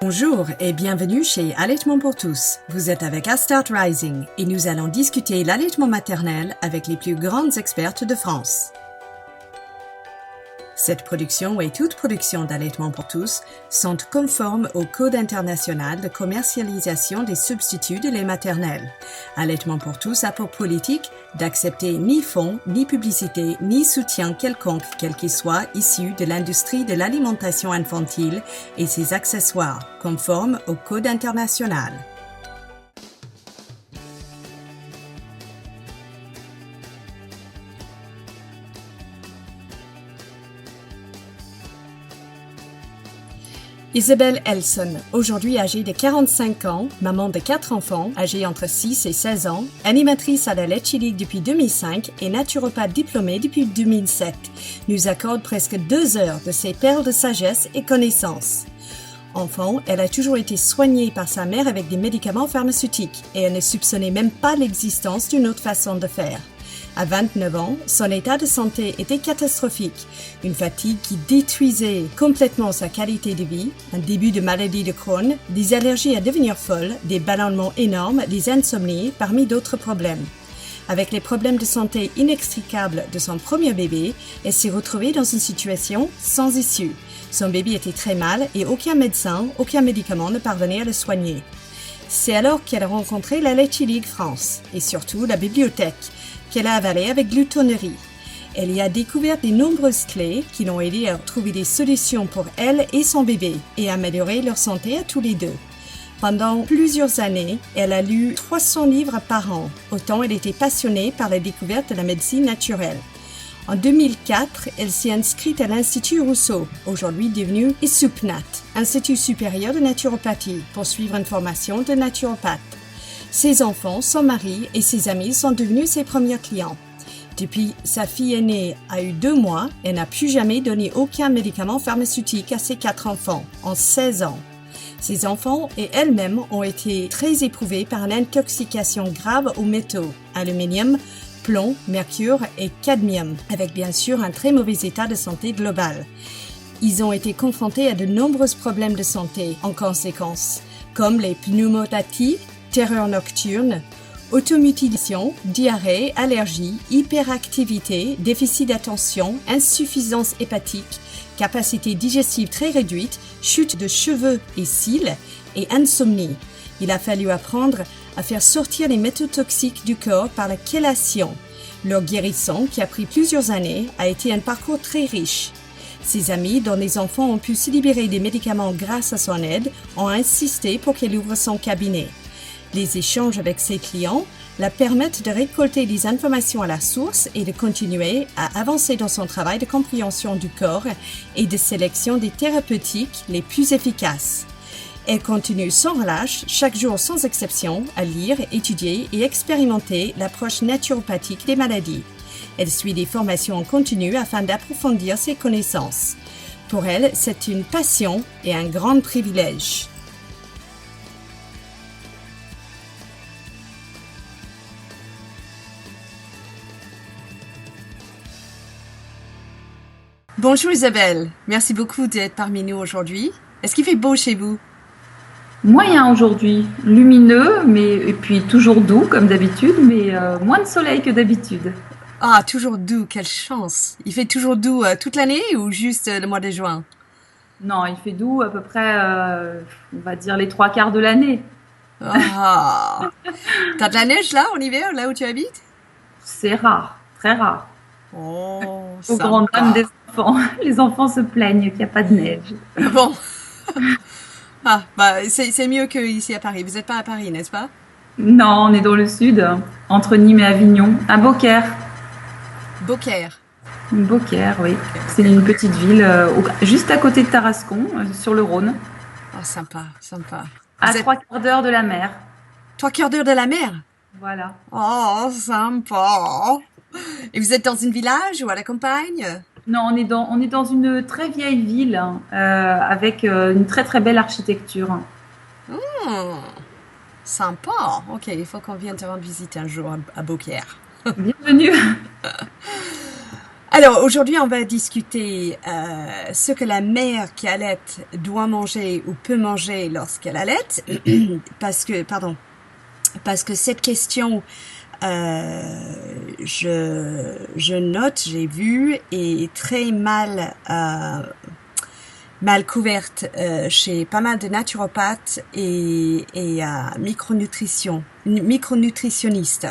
Bonjour et bienvenue chez Allaitement pour tous. Vous êtes avec Astart Rising et nous allons discuter l'allaitement maternel avec les plus grandes expertes de France. Cette production et toute production d'Allaitement pour tous sont conformes au Code international de commercialisation des substituts de lait maternel. Allaitement pour tous a pour politique d'accepter ni fonds, ni publicité, ni soutien quelconque, quel qu'il soit, issu de l'industrie de l'alimentation infantile et ses accessoires, conformes au Code international. Isabelle Elson, aujourd'hui âgée de 45 ans, maman de 4 enfants, âgés entre 6 et 16 ans, animatrice à la Leche League depuis 2005 et naturopathe diplômée depuis 2007, nous accorde presque 2 heures de ses perles de sagesse et connaissances. Enfant, elle a toujours été soignée par sa mère avec des médicaments pharmaceutiques et elle ne soupçonnait même pas l'existence d'une autre façon de faire. À 29 ans, son état de santé était catastrophique. Une fatigue qui détruisait complètement sa qualité de vie, un début de maladie de Crohn, des allergies à devenir folles, des ballonnements énormes, des insomnies, parmi d'autres problèmes. Avec les problèmes de santé inextricables de son premier bébé, elle s'est retrouvée dans une situation sans issue. Son bébé était très mal et aucun médecin, aucun médicament ne parvenait à le soigner. C'est alors qu'elle a rencontré la Leche League France et surtout la bibliothèque, qu'elle a avalée avec gloutonnerie. Elle y a découvert de nombreuses clés qui l'ont aidé à trouver des solutions pour elle et son bébé et améliorer leur santé à tous les deux. Pendant plusieurs années, elle a lu 300 livres par an, autant elle était passionnée par la découverte de la médecine naturelle. En 2004, elle s'est inscrite à l'Institut Rousseau, aujourd'hui devenu ISUPNAT, Institut supérieur de naturopathie, pour suivre une formation de naturopathe. Ses enfants, son mari et ses amis sont devenus ses premiers clients. Depuis sa fille aînée a eu 2 mois, elle n'a plus jamais donné aucun médicament pharmaceutique à ses 4 enfants, en 16 ans. Ses enfants et elle-même ont été très éprouvés par une intoxication grave aux métaux, aluminium, plomb, mercure et cadmium, avec bien sûr un très mauvais état de santé global. Ils ont été confrontés à de nombreux problèmes de santé en conséquence, comme les pneumopathies, terreur nocturne, automutilation, diarrhée, allergie, hyperactivité, déficit d'attention, insuffisance hépatique, capacité digestive très réduite, chute de cheveux et cils et insomnie. Il a fallu apprendre à faire sortir les métaux toxiques du corps par la chélation. Leur guérison, qui a pris plusieurs années, a été un parcours très riche. Ses amis, dont les enfants ont pu se libérer des médicaments grâce à son aide, ont insisté pour qu'elle ouvre son cabinet. Les échanges avec ses clients la permettent de récolter des informations à la source et de continuer à avancer dans son travail de compréhension du corps et de sélection des thérapeutiques les plus efficaces. Elle continue sans relâche, chaque jour sans exception, à lire, étudier et expérimenter l'approche naturopathique des maladies. Elle suit des formations en continu afin d'approfondir ses connaissances. Pour elle, c'est une passion et un grand privilège. Bonjour Isabelle, merci beaucoup d'être parmi nous aujourd'hui. Est-ce qu'il fait beau chez vous? Moyen aujourd'hui, lumineux, et puis toujours doux comme d'habitude, mais moins de soleil que d'habitude. Ah, toujours doux, quelle chance! Il fait toujours doux toute l'année ou juste le mois de juin? Non, il fait doux à peu près, on va dire les 3/4 de l'année. Ah, t'as de la neige là en hiver, là où tu habites? C'est rare, très rare. Oh, Aux grandes dames sympa. des enfants. Les enfants se plaignent qu'il n'y a pas de neige. Bon, ah, bah c'est mieux qu'ici à Paris. Vous n'êtes pas à Paris, n'est-ce pas? Non, on est dans le sud, entre Nîmes et Avignon, à Beaucaire. Beaucaire. Beaucaire, oui. Ok, C'est une petite ville juste à côté de Tarascon, sur le Rhône, oh, sympa, sympa. à Vous êtes 3/4 d'heure de la mer. 3 quarts d'heure de la mer? Voilà. Oh, sympa. Et vous êtes dans une village ou à la campagne? Non, on est dans une très vieille ville, hein, avec une très très belle architecture. Hmm, sympa. Ok, il faut qu'on vienne te rendre visite un jour à Beaucaire. Bienvenue. Alors, aujourd'hui, on va discuter ce que la mère qui allaite doit manger ou peut manger lorsqu'elle allaite, parce que cette question, je note, j'ai vu, est très mal couverte chez pas mal de naturopathes et micronutritionnistes.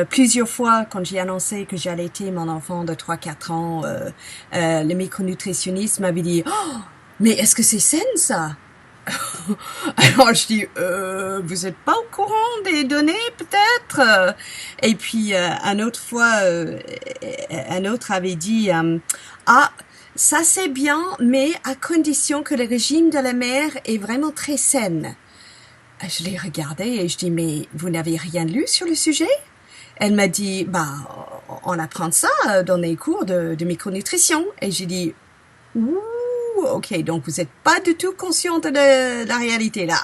Plusieurs fois, quand j'ai annoncé que j'allaitais mon enfant de 3-4 ans, le micronutritionniste m'avait dit «Oh, mais est-ce que c'est sain, ça?» Alors je dis vous êtes pas au courant des données peut-être. Et puis un autre avait dit ah, ça c'est bien, mais à condition que le régime de la mère est vraiment très sain. Je l'ai regardé et je dis mais vous n'avez rien lu sur le sujet? Elle m'a dit bah on apprend ça dans les cours de micronutrition. Et j'ai dit ouh, ok, donc vous n'êtes pas du tout conscient de la réalité là.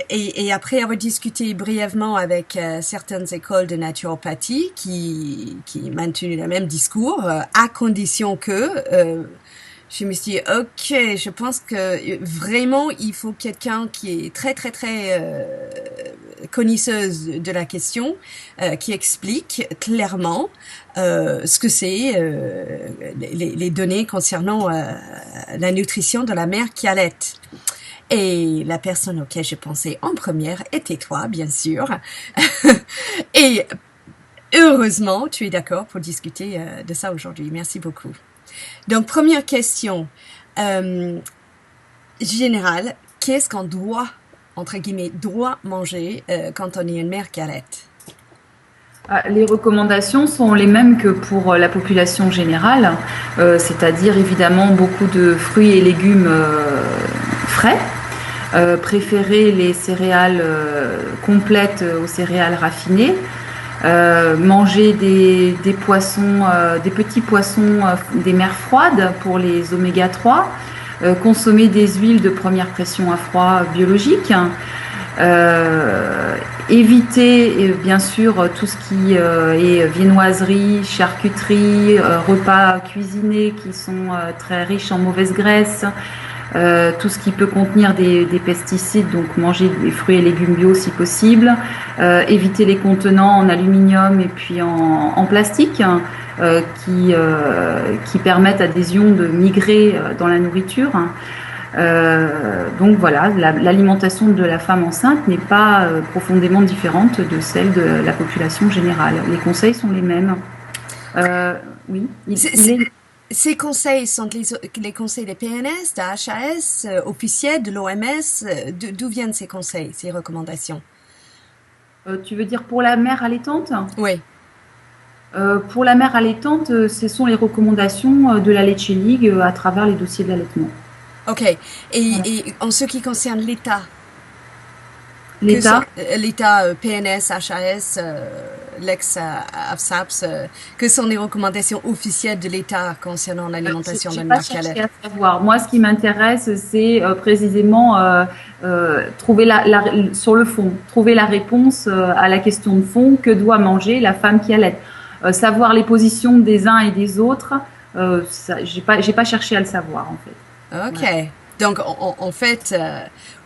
Et après avoir discuté brièvement avec certaines écoles de naturopathie qui maintenaient le même discours, à condition que je me suis dit, ok, je pense que vraiment il faut quelqu'un qui est très connaisseuse de la question, qui explique clairement ce que c'est les données concernant la nutrition de la mère qui allaite. Et la personne auquel je pensais en première était toi, bien sûr. Et heureusement, tu es d'accord pour discuter de ça aujourd'hui. Merci beaucoup. Donc, première question générale, qu'est-ce qu'on doit, entre guillemets, doit manger quand on est une mère qui allaite? Les recommandations sont les mêmes que pour la population générale, c'est-à-dire évidemment beaucoup de fruits et légumes frais, préférer les céréales complètes aux céréales raffinées, manger des poissons, des petits poissons des mers froides pour les oméga 3, consommer des huiles de première pression à froid biologiques, éviter bien sûr tout ce qui est viennoiserie, charcuterie, repas cuisinés qui sont très riches en mauvaise graisse, tout ce qui peut contenir des pesticides, donc manger des fruits et légumes bio si possible, éviter les contenants en aluminium et puis en plastique qui permettent à des ions de migrer dans la nourriture. Donc voilà, l'alimentation de la femme enceinte n'est pas profondément différente de celle de la population générale. Les conseils sont les mêmes. Oui. Ces conseils sont les conseils des PNS, de HAS, officiels, de l'OMS. D'où viennent ces conseils, ces recommandations? Tu veux dire pour la mère allaitante? Oui. Pour la mère allaitante, ce sont les recommandations de la Leche League à travers les dossiers d'allaitement. Ok. Et en ce qui concerne l'État? L'État PNS, HAS, l'ex-AFSAPS, que sont les recommandations officielles de l'État concernant l'alimentation de la mère qui allaite? Moi, ce qui m'intéresse, c'est précisément trouver sur le fond, trouver la réponse à la question de fond, que doit manger la femme qui allaite. Savoir les positions des uns et des autres, j'ai pas cherché à le savoir en fait. Ok. Ouais. Donc, en fait,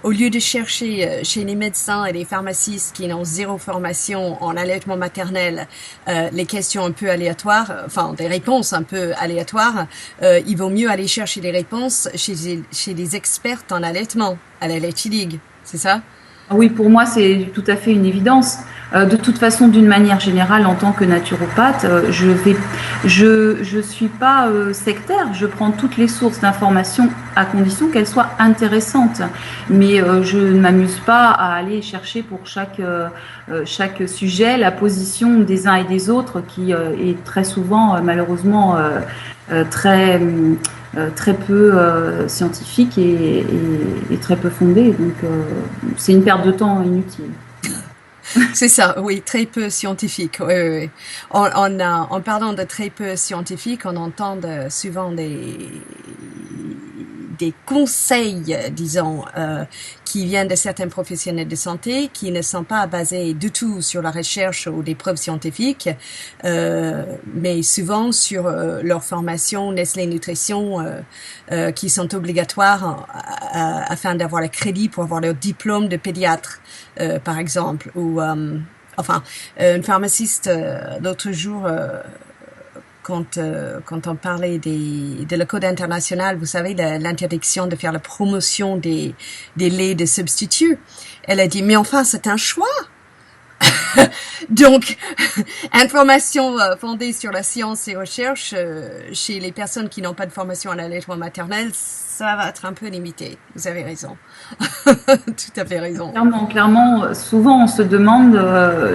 au lieu de chercher chez les médecins et les pharmacistes qui n'ont zéro formation en allaitement maternel les questions un peu aléatoires, enfin des réponses un peu aléatoires, il vaut mieux aller chercher les réponses chez les experts en allaitement, à la Leche League, c'est ça? Oui, pour moi, c'est tout à fait une évidence. De toute façon, d'une manière générale, en tant que naturopathe, je suis pas sectaire. Je prends toutes les sources d'informations à condition qu'elles soient intéressantes. Mais je ne m'amuse pas à aller chercher pour chaque sujet la position des uns et des autres, qui est très souvent, malheureusement, très peu scientifique et très peu fondée. Donc, c'est une perte de temps inutile. C'est ça, oui, très peu scientifique. Oui. En parlant de très peu scientifique, on entend souvent des conseils, disons, qui viennent de certains professionnels de santé, qui ne sont pas basés du tout sur la recherche ou des preuves scientifiques, mais souvent sur leur formation Nestlé Nutrition, qui sont obligatoires afin d'avoir le crédit pour avoir leur diplôme de pédiatre, par exemple, ou une pharmaciste l'autre jour. Quand on parlait de le code international, vous savez, l'interdiction de faire la promotion des laits de substituts, elle a dit, mais enfin, c'est un choix. Donc, information fondée sur la science et recherche chez les personnes qui n'ont pas de formation à l'allaitement maternel, ça va être un peu limité. Vous avez raison. Tout à fait raison. Clairement, souvent on se demande,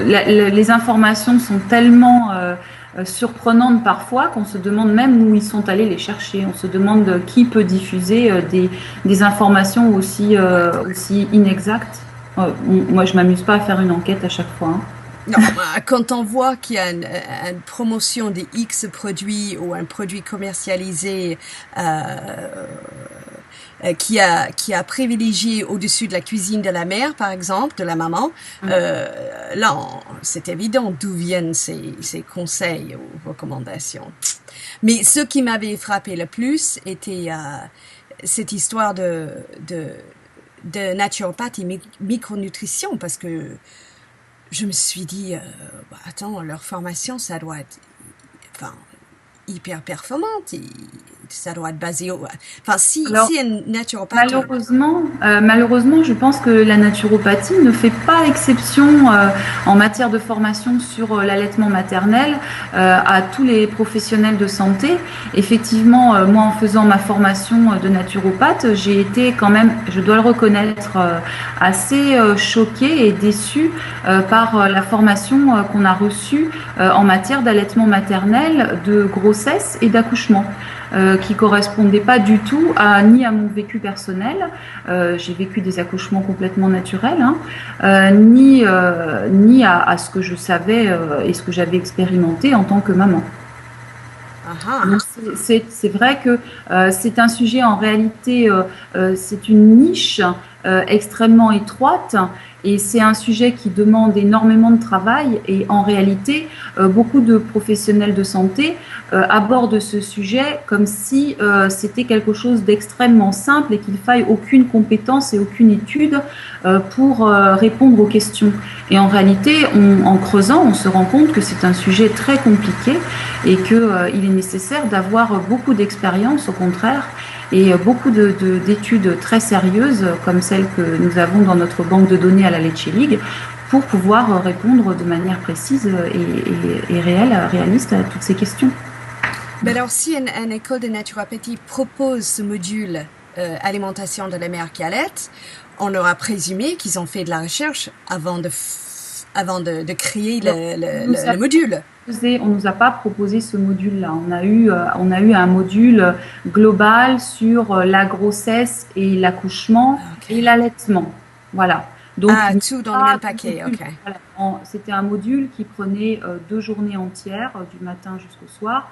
les informations sont tellement surprenantes parfois qu'on se demande même où ils sont allés les chercher. On se demande qui peut diffuser des informations aussi inexactes. Moi, je m'amuse pas à faire une enquête à chaque fois. Hein. Non, quand on voit qu'il y a une promotion des X produits ou un produit commercialisé qui a privilégié au-dessus de la cuisine de la mère, par exemple, de la maman, là, c'est évident d'où viennent ces conseils ou recommandations. Mais ce qui m'avait frappé le plus était cette histoire de naturopathe et micronutrition, parce que je me suis dit, attends, leur formation, ça doit être hyper performante. Ça doit être basé au... Enfin, si un naturopathe... Malheureusement, je pense que la naturopathie ne fait pas exception en matière de formation sur l'allaitement maternel à tous les professionnels de santé. Effectivement, moi, en faisant ma formation de naturopathe, j'ai été quand même, je dois le reconnaître, assez choquée et déçue par la formation qu'on a reçue en matière d'allaitement maternel, de grossesse et d'accouchement. Qui correspondait pas du tout ni à mon vécu personnel, j'ai vécu des accouchements complètement naturels, ni à ce que je savais et ce que j'avais expérimenté en tant que maman. Donc c'est vrai que c'est un sujet, en réalité, c'est une niche extrêmement étroite. Et c'est un sujet qui demande énormément de travail et en réalité, beaucoup de professionnels de santé abordent ce sujet comme si c'était quelque chose d'extrêmement simple et qu'il faille aucune compétence et aucune étude pour répondre aux questions. Et en réalité, en creusant, on se rend compte que c'est un sujet très compliqué et qu'il est nécessaire d'avoir beaucoup d'expérience, au contraire, et beaucoup d'études très sérieuses comme celles que nous avons dans notre banque de données à la Leche League pour pouvoir répondre de manière précise et réaliste à toutes ces questions. Mais alors, si une école de naturopathie propose ce module alimentation de la mère qui allaite, on aura présumé qu'ils ont fait de la recherche avant de créer le module. On nous a pas proposé ce module-là. On a eu un module global sur la grossesse et l'accouchement et l'allaitement. Voilà. Donc, tout dans le même paquet, ok. Voilà. C'était un module qui prenait 2 journées entières, du matin jusqu'au soir,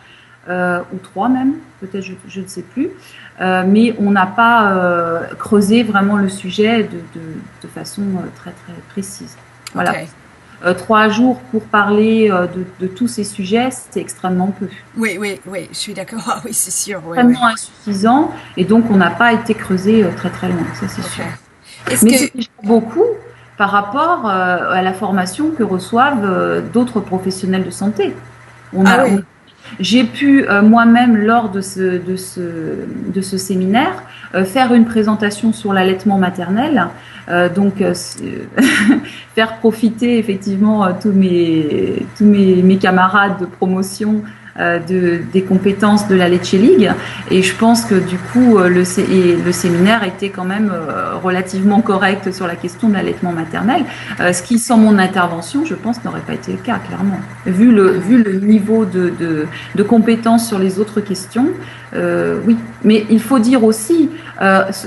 ou 3 même, peut-être, je ne sais plus. Mais on n'a pas creusé vraiment le sujet de façon très, très précise. Voilà. Okay. 3 jours pour parler de tous ces sujets, c'est extrêmement peu. Oui, je suis d'accord. Ah oui, c'est sûr. Extrêmement insuffisant, et donc on n'a pas été creusé très très loin, ça c'est sûr. Mais c'est déjà beaucoup par rapport à la formation que reçoivent d'autres professionnels de santé. J'ai pu moi-même, lors de ce séminaire, faire une présentation sur l'allaitement maternel, faire profiter effectivement tous mes camarades de promotion des compétences de la Leche League, et je pense que du coup le séminaire était quand même relativement correct sur la question de l'allaitement maternel, ce qui, sans mon intervention, je pense, n'aurait pas été le cas, clairement, vu le niveau de compétences sur les autres questions. Oui, mais il faut dire aussi,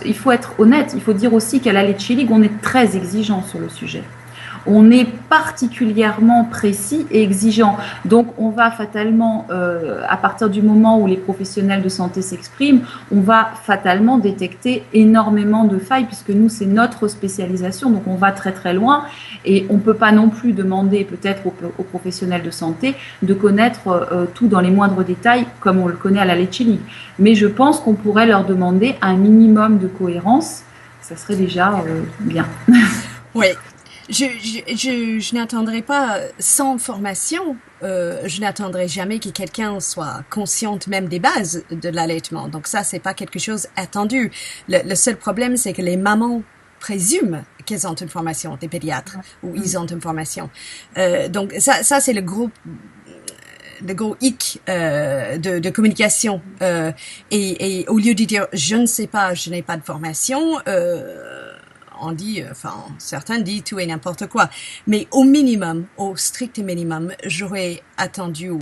il faut être honnête, il faut dire aussi qu'à la Leche League, on est très exigeant sur le sujet. on est particulièrement précis et exigeant. Donc, on va fatalement, à partir du moment où les professionnels de santé s'expriment, on va fatalement détecter énormément de failles, puisque nous, c'est notre spécialisation, donc on va très très loin, et on ne peut pas non plus demander peut-être aux professionnels de santé de connaître tout dans les moindres détails, comme on le connaît à la Lecce League. Mais je pense qu'on pourrait leur demander un minimum de cohérence, ça serait déjà bien. Oui. Je n'attendrai pas sans formation, je n'attendrai jamais que quelqu'un soit consciente même des bases de l'allaitement. Donc ça, c'est pas quelque chose attendu. Le seul problème, c'est que les mamans présument qu'elles ont une formation, des pédiatres, ou ils ont une formation. Donc ça c'est le gros hic de communication. Et au lieu de dire je ne sais pas, je n'ai pas de formation, on dit, certains disent tout et n'importe quoi. Mais au minimum, au strict minimum, j'aurais attendu ou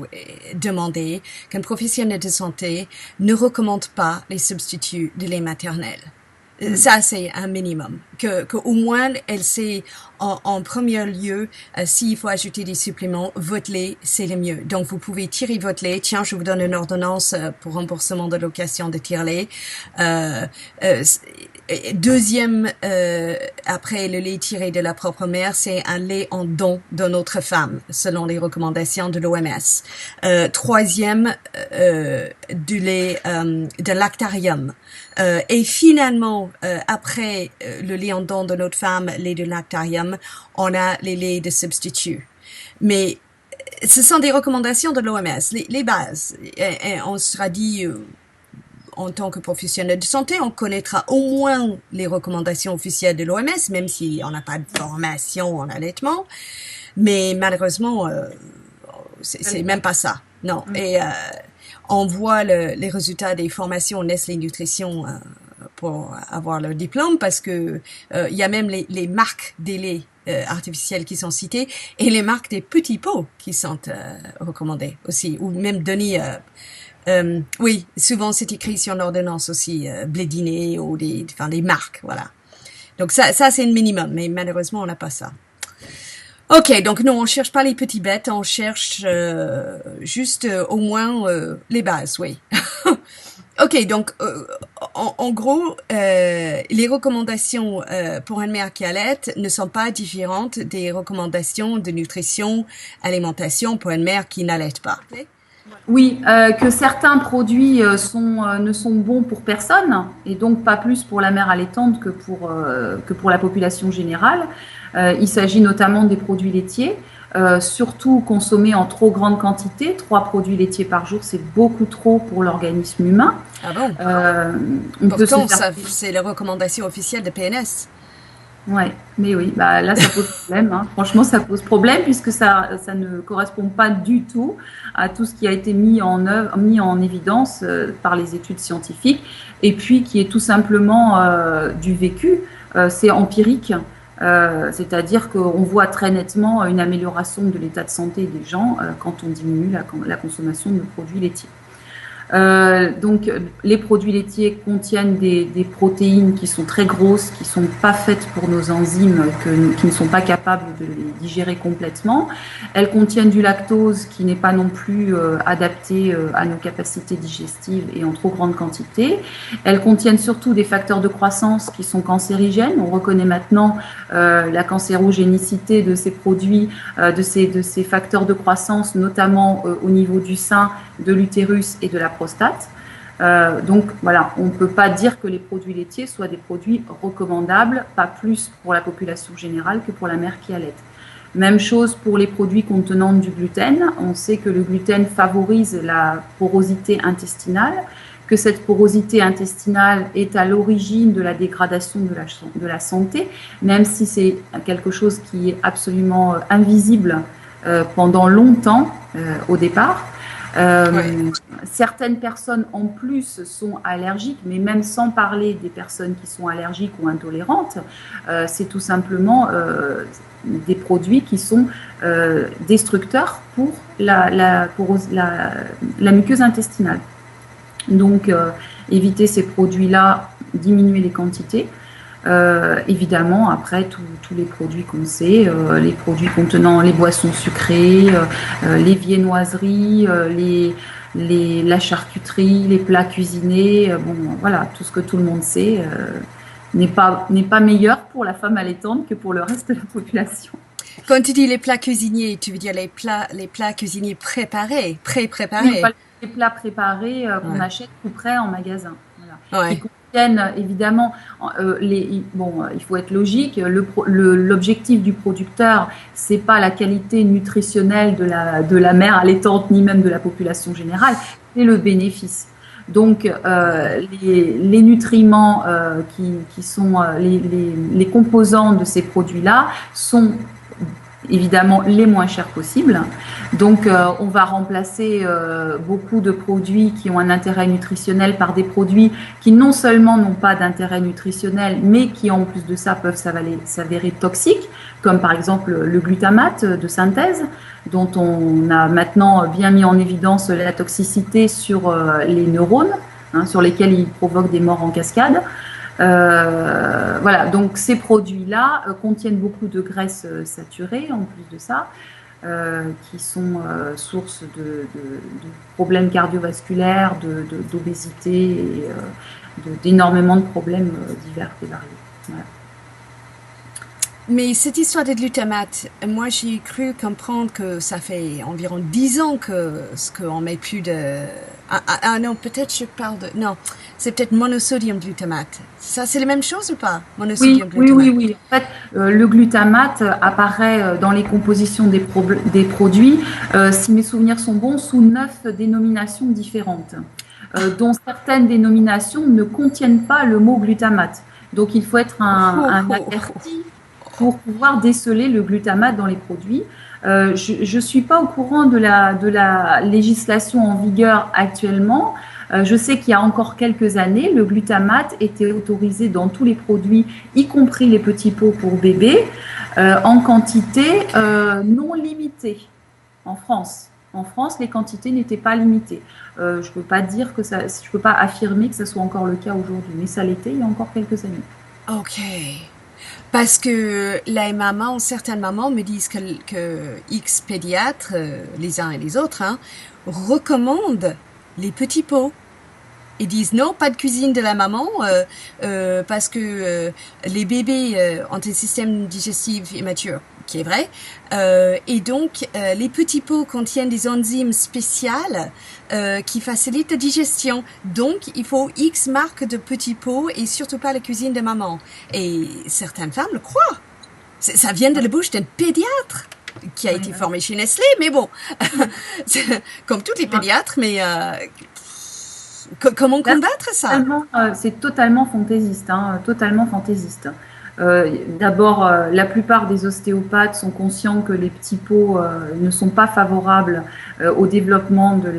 demandé qu'un professionnel de santé ne recommande pas les substituts de lait maternel. Ça, c'est un minimum. Que au moins, elle sait en premier lieu, s'il faut ajouter des suppléments, votre lait, c'est le mieux. Donc, vous pouvez tirer votre lait. Tiens, je vous donne une ordonnance pour remboursement de location de tire-lait. Deuxième, après le lait tiré de la propre mère, c'est un lait en don d'une autre femme, selon les recommandations de l'OMS. Troisième, du lait de lactarium. Et finalement, après le lait en don de notre femme, lait de lactarium, on a les laits de substitut. Mais ce sont des recommandations de l'OMS, les bases. Et on sera dit, en tant que professionnel de santé, on connaîtra au moins les recommandations officielles de l'OMS, même si on n'a pas de formation en allaitement. Mais malheureusement, c'est même pas ça. Non. Et on voit les résultats des formations Nestlé Nutrition pour avoir leur diplôme, parce que il y a même les marques des laits artificiels qui sont citées, et les marques des petits pots qui sont recommandées aussi, ou même données. Oui, souvent c'est écrit sur l'ordonnance aussi, Blédiné ou des marques, voilà. Donc ça c'est le minimum, mais malheureusement on n'a pas ça. Ok, donc non, on cherche pas les petits bêtes, on cherche juste au moins les bases, oui. Ok, donc en gros, les recommandations pour une mère qui allaite ne sont pas différentes des recommandations de nutrition, alimentation pour une mère qui n'allaite pas. Oui, que certains produits ne sont bons pour personne, et donc pas plus pour la mère allaitante que pour la population générale. Il s'agit notamment des produits laitiers, surtout consommés en trop grande quantité. 3 produits laitiers par jour, c'est beaucoup trop pour l'organisme humain. Ah bon? Pourtant, c'est la recommandation officielle de PNS. Ouais, mais oui, bah là ça pose problème, hein. Franchement, ça pose problème, puisque ça ne correspond pas du tout à tout ce qui a été mis en évidence par les études scientifiques, et puis qui est tout simplement du vécu. C'est empirique, c'est-à-dire qu'on voit très nettement une amélioration de l'état de santé des gens quand on diminue la consommation de produits laitiers. Donc, les produits laitiers contiennent des protéines qui sont très grosses, qui sont pas faites pour nos enzymes, qui ne sont pas capables de les digérer complètement. Elles contiennent du lactose qui n'est pas non plus adapté à nos capacités digestives et en trop grande quantité. Elles contiennent surtout des facteurs de croissance qui sont cancérigènes. On reconnaît maintenant la cancérogénicité de ces produits, de ces facteurs de croissance, notamment au niveau du sein, de l'utérus et de la prostate. Donc voilà, on ne peut pas dire que les produits laitiers soient des produits recommandables, pas plus pour la population générale que pour la mère qui allaite. Même chose pour les produits contenant du gluten. On sait que le gluten favorise la porosité intestinale, que cette porosité intestinale est à l'origine de la dégradation de la santé, même si c'est quelque chose qui est absolument invisible pendant longtemps au départ. Certaines personnes en plus sont allergiques, mais même sans parler des personnes qui sont allergiques ou intolérantes, c'est tout simplement des produits qui sont destructeurs pour la muqueuse intestinale. Donc, éviter ces produits-là, diminuer les quantités. Évidemment, après, tous les produits qu'on sait, les produits contenant les boissons sucrées, les viennoiseries, la charcuterie, les plats cuisinés, bon, voilà, tout ce que tout le monde sait n'est pas meilleur pour la femme allaitante que pour le reste de la population. Quand tu dis les plats cuisiniers, tu veux dire les plats cuisiniers préparés, pré-préparés? Oui, voilà, les plats préparés qu'on achète tout prêt en magasin. Voilà. Ouais. Qui contiennent évidemment, il faut être logique, l'objectif du producteur, c'est pas la qualité nutritionnelle de la mère allaitante ni même de la population générale, c'est le bénéfice. Donc, les nutriments qui sont les composants de ces produits-là sont évidemment les moins chers possibles. Donc, on va remplacer beaucoup de produits qui ont un intérêt nutritionnel par des produits qui non seulement n'ont pas d'intérêt nutritionnel, mais qui en plus de ça peuvent s'avérer toxiques, comme par exemple le glutamate de synthèse, dont on a maintenant bien mis en évidence la toxicité sur les neurones, sur lesquels il provoque des morts en cascade. Voilà, donc ces produits-là contiennent beaucoup de graisses saturées en plus de ça, qui sont source de problèmes cardiovasculaires, d'obésité et d'énormément de problèmes divers et variés. Voilà. Mais cette histoire de glutamate, moi j'ai cru comprendre que ça fait environ 10 ans qu'on met plus de... Ah non, peut-être je parle de... Non, c'est peut-être monosodium glutamate. Ça, c'est la même chose ou pas? Monosodium glutamate. Oui. En fait, le glutamate apparaît dans les compositions des produits, si mes souvenirs sont bons, sous 9 dénominations différentes, dont certaines dénominations ne contiennent pas le mot glutamate. Donc, il faut être un averti pour pouvoir déceler le glutamate dans les produits. Je ne suis pas au courant de la législation en vigueur actuellement. Je sais qu'il y a encore quelques années, le glutamate était autorisé dans tous les produits, y compris les petits pots pour bébés, en quantité non limitée en France. En France, les quantités n'étaient pas limitées. Je ne peux pas dire que ça, je peux pas affirmer que ce soit encore le cas aujourd'hui, mais ça l'était il y a encore quelques années. Ok. Parce que les mamans, certaines mamans me disent que X pédiatres, les uns et les autres, recommandent les petits pots. Ils disent non, pas de cuisine de la maman, parce que les bébés ont un système digestif immature, qui est vrai. Et donc, les petits pots contiennent des enzymes spéciales qui facilitent la digestion. Donc, il faut X marques de petits pots et surtout pas la cuisine de maman. Et certaines femmes le croient. Ça vient de la bouche d'un pédiatre qui a été formé chez Nestlé, mais bon, comme tous les pédiatres, mais... comment combattre ça? C'est totalement fantaisiste, totalement fantaisiste. D'abord, la plupart des ostéopathes sont conscients que les petits pots ne sont pas favorables au développement de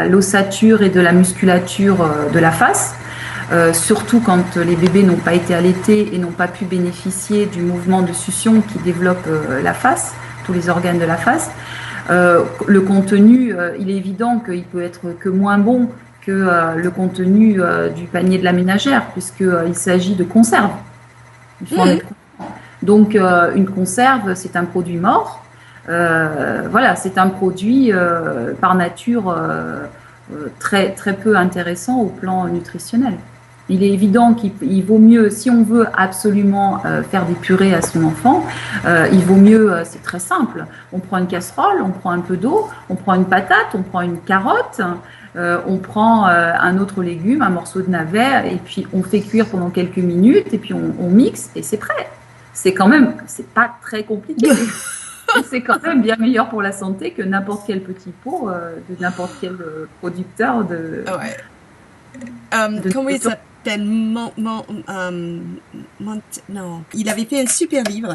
l'ossature et de la musculature de la face, surtout quand les bébés n'ont pas été allaités et n'ont pas pu bénéficier du mouvement de succion qui développe la face, tous les organes de la face. Le contenu, il est évident qu'il peut être que moins bon que le contenu du panier de la ménagère, puisqu'il s'agit de conserve. Il faut en être conscient. Donc, une conserve, c'est un produit mort. Voilà, c'est un produit par nature très, très peu intéressant au plan nutritionnel. Il est évident qu'il vaut mieux, si on veut absolument faire des purées à son enfant, il vaut mieux, c'est très simple, on prend une casserole, on prend un peu d'eau, on prend une patate, on prend une carotte, on prend un autre légume, un morceau de navet, et puis on fait cuire pendant quelques minutes, et puis on mixe, et c'est prêt. C'est quand même, c'est pas très compliqué. C'est quand même bien meilleur pour la santé que n'importe quel petit pot de n'importe quel producteur de... Ouais. Comment il s'appelle? Non, il avait fait un super livre.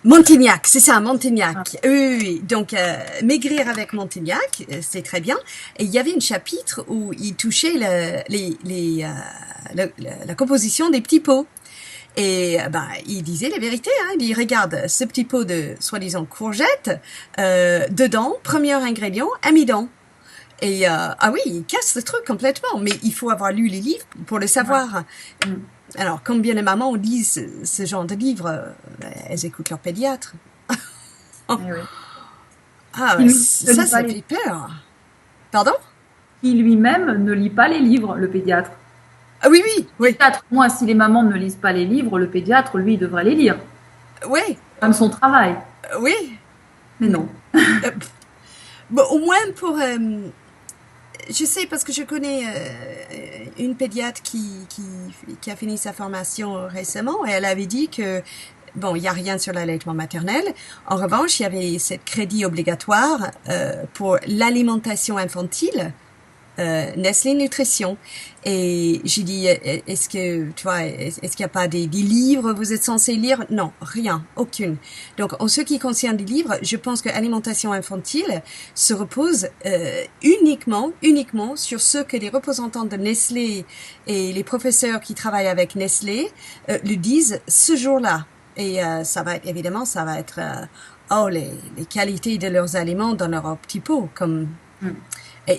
Montignac, c'est ça, Montignac. Oui. Donc, maigrir avec Montignac, c'est très bien. Et il y avait un chapitre où il touchait la composition des petits pots. Et il disait la vérité, il dit regarde ce petit pot de soi-disant courgettes, dedans, premier ingrédient, amidon. Et ah oui, ils cassent le truc complètement, mais il faut avoir lu les livres pour le savoir. Mm. Alors, combien de mamans lisent ce genre de livres? Elles écoutent leur pédiatre. Eh oui. Ah, Qui lui ne ça lit pas les... fait peur. Pardon? Qui lui-même ne lit pas les livres, le pédiatre. Ah oui, oui, oui, Pédiatre, moi, si les mamans ne lisent pas les livres, le pédiatre, lui, il devrait les lire. oui, Comme son travail. oui. Mais non. Bon, au moins pour... je sais parce que je connais une pédiatre qui a fini sa formation récemment et elle avait dit que, bon, il n'y a rien sur l'allaitement maternel. En revanche, il y avait ce crédit obligatoire pour l'alimentation infantile. Nestlé Nutrition. Et j'ai dit, est-ce que, tu vois, est-ce qu'il n'y a pas des livres vous êtes censé lire? Non, rien, aucune. Donc, en ce qui concerne les livres, je pense que l'alimentation infantile se repose uniquement sur ce que les représentants de Nestlé et les professeurs qui travaillent avec Nestlé le disent ce jour-là. Et ça va être, évidemment, ça va être les qualités de leurs aliments dans leur petit pot, comme...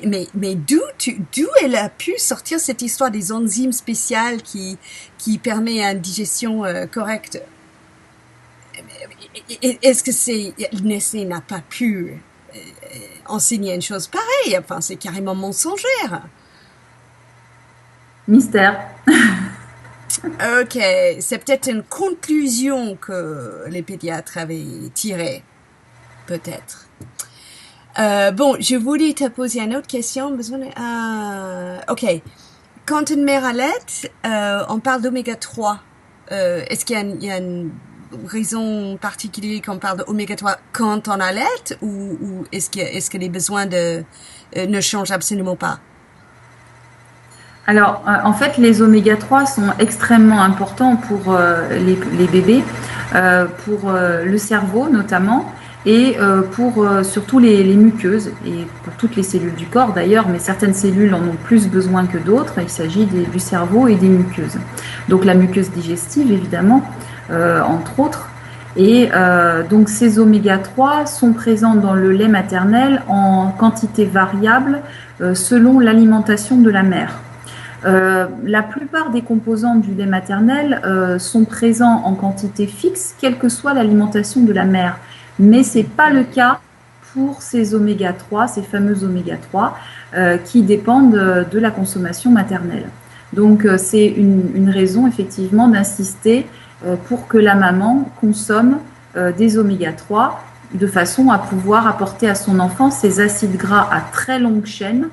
Mais d'où elle a pu sortir cette histoire des enzymes spéciales qui permet une digestion correcte? Est-ce que Nestlé n'a pas pu enseigner une chose pareille? Enfin, c'est carrément mensongère. Mystère. Ok, c'est peut-être une conclusion que les pédiatres avaient tirée, peut-être. Bon, je voulais te poser une autre question. Ok. Quand une mère allaite, on parle d'oméga 3. Est-ce qu'il y a une raison particulière qu'on parle d'oméga 3 quand on allaite ou est-ce que les besoins ne changent absolument pas? Alors, en fait, les oméga 3 sont extrêmement importants pour les bébés, pour le cerveau notamment, et pour surtout les muqueuses, et pour toutes les cellules du corps d'ailleurs, mais certaines cellules en ont plus besoin que d'autres. Il s'agit du cerveau et des muqueuses. Donc la muqueuse digestive, évidemment, entre autres. Et donc ces oméga 3 sont présents dans le lait maternel en quantité variable selon l'alimentation de la mère. La plupart des composants du lait maternel sont présents en quantité fixe, quelle que soit l'alimentation de la mère. Mais ce n'est pas le cas pour ces oméga 3, ces fameux oméga 3, qui dépendent de la consommation maternelle. Donc, c'est une raison, effectivement, d'insister pour que la maman consomme des oméga 3 de façon à pouvoir apporter à son enfant ces acides gras à très longue chaîne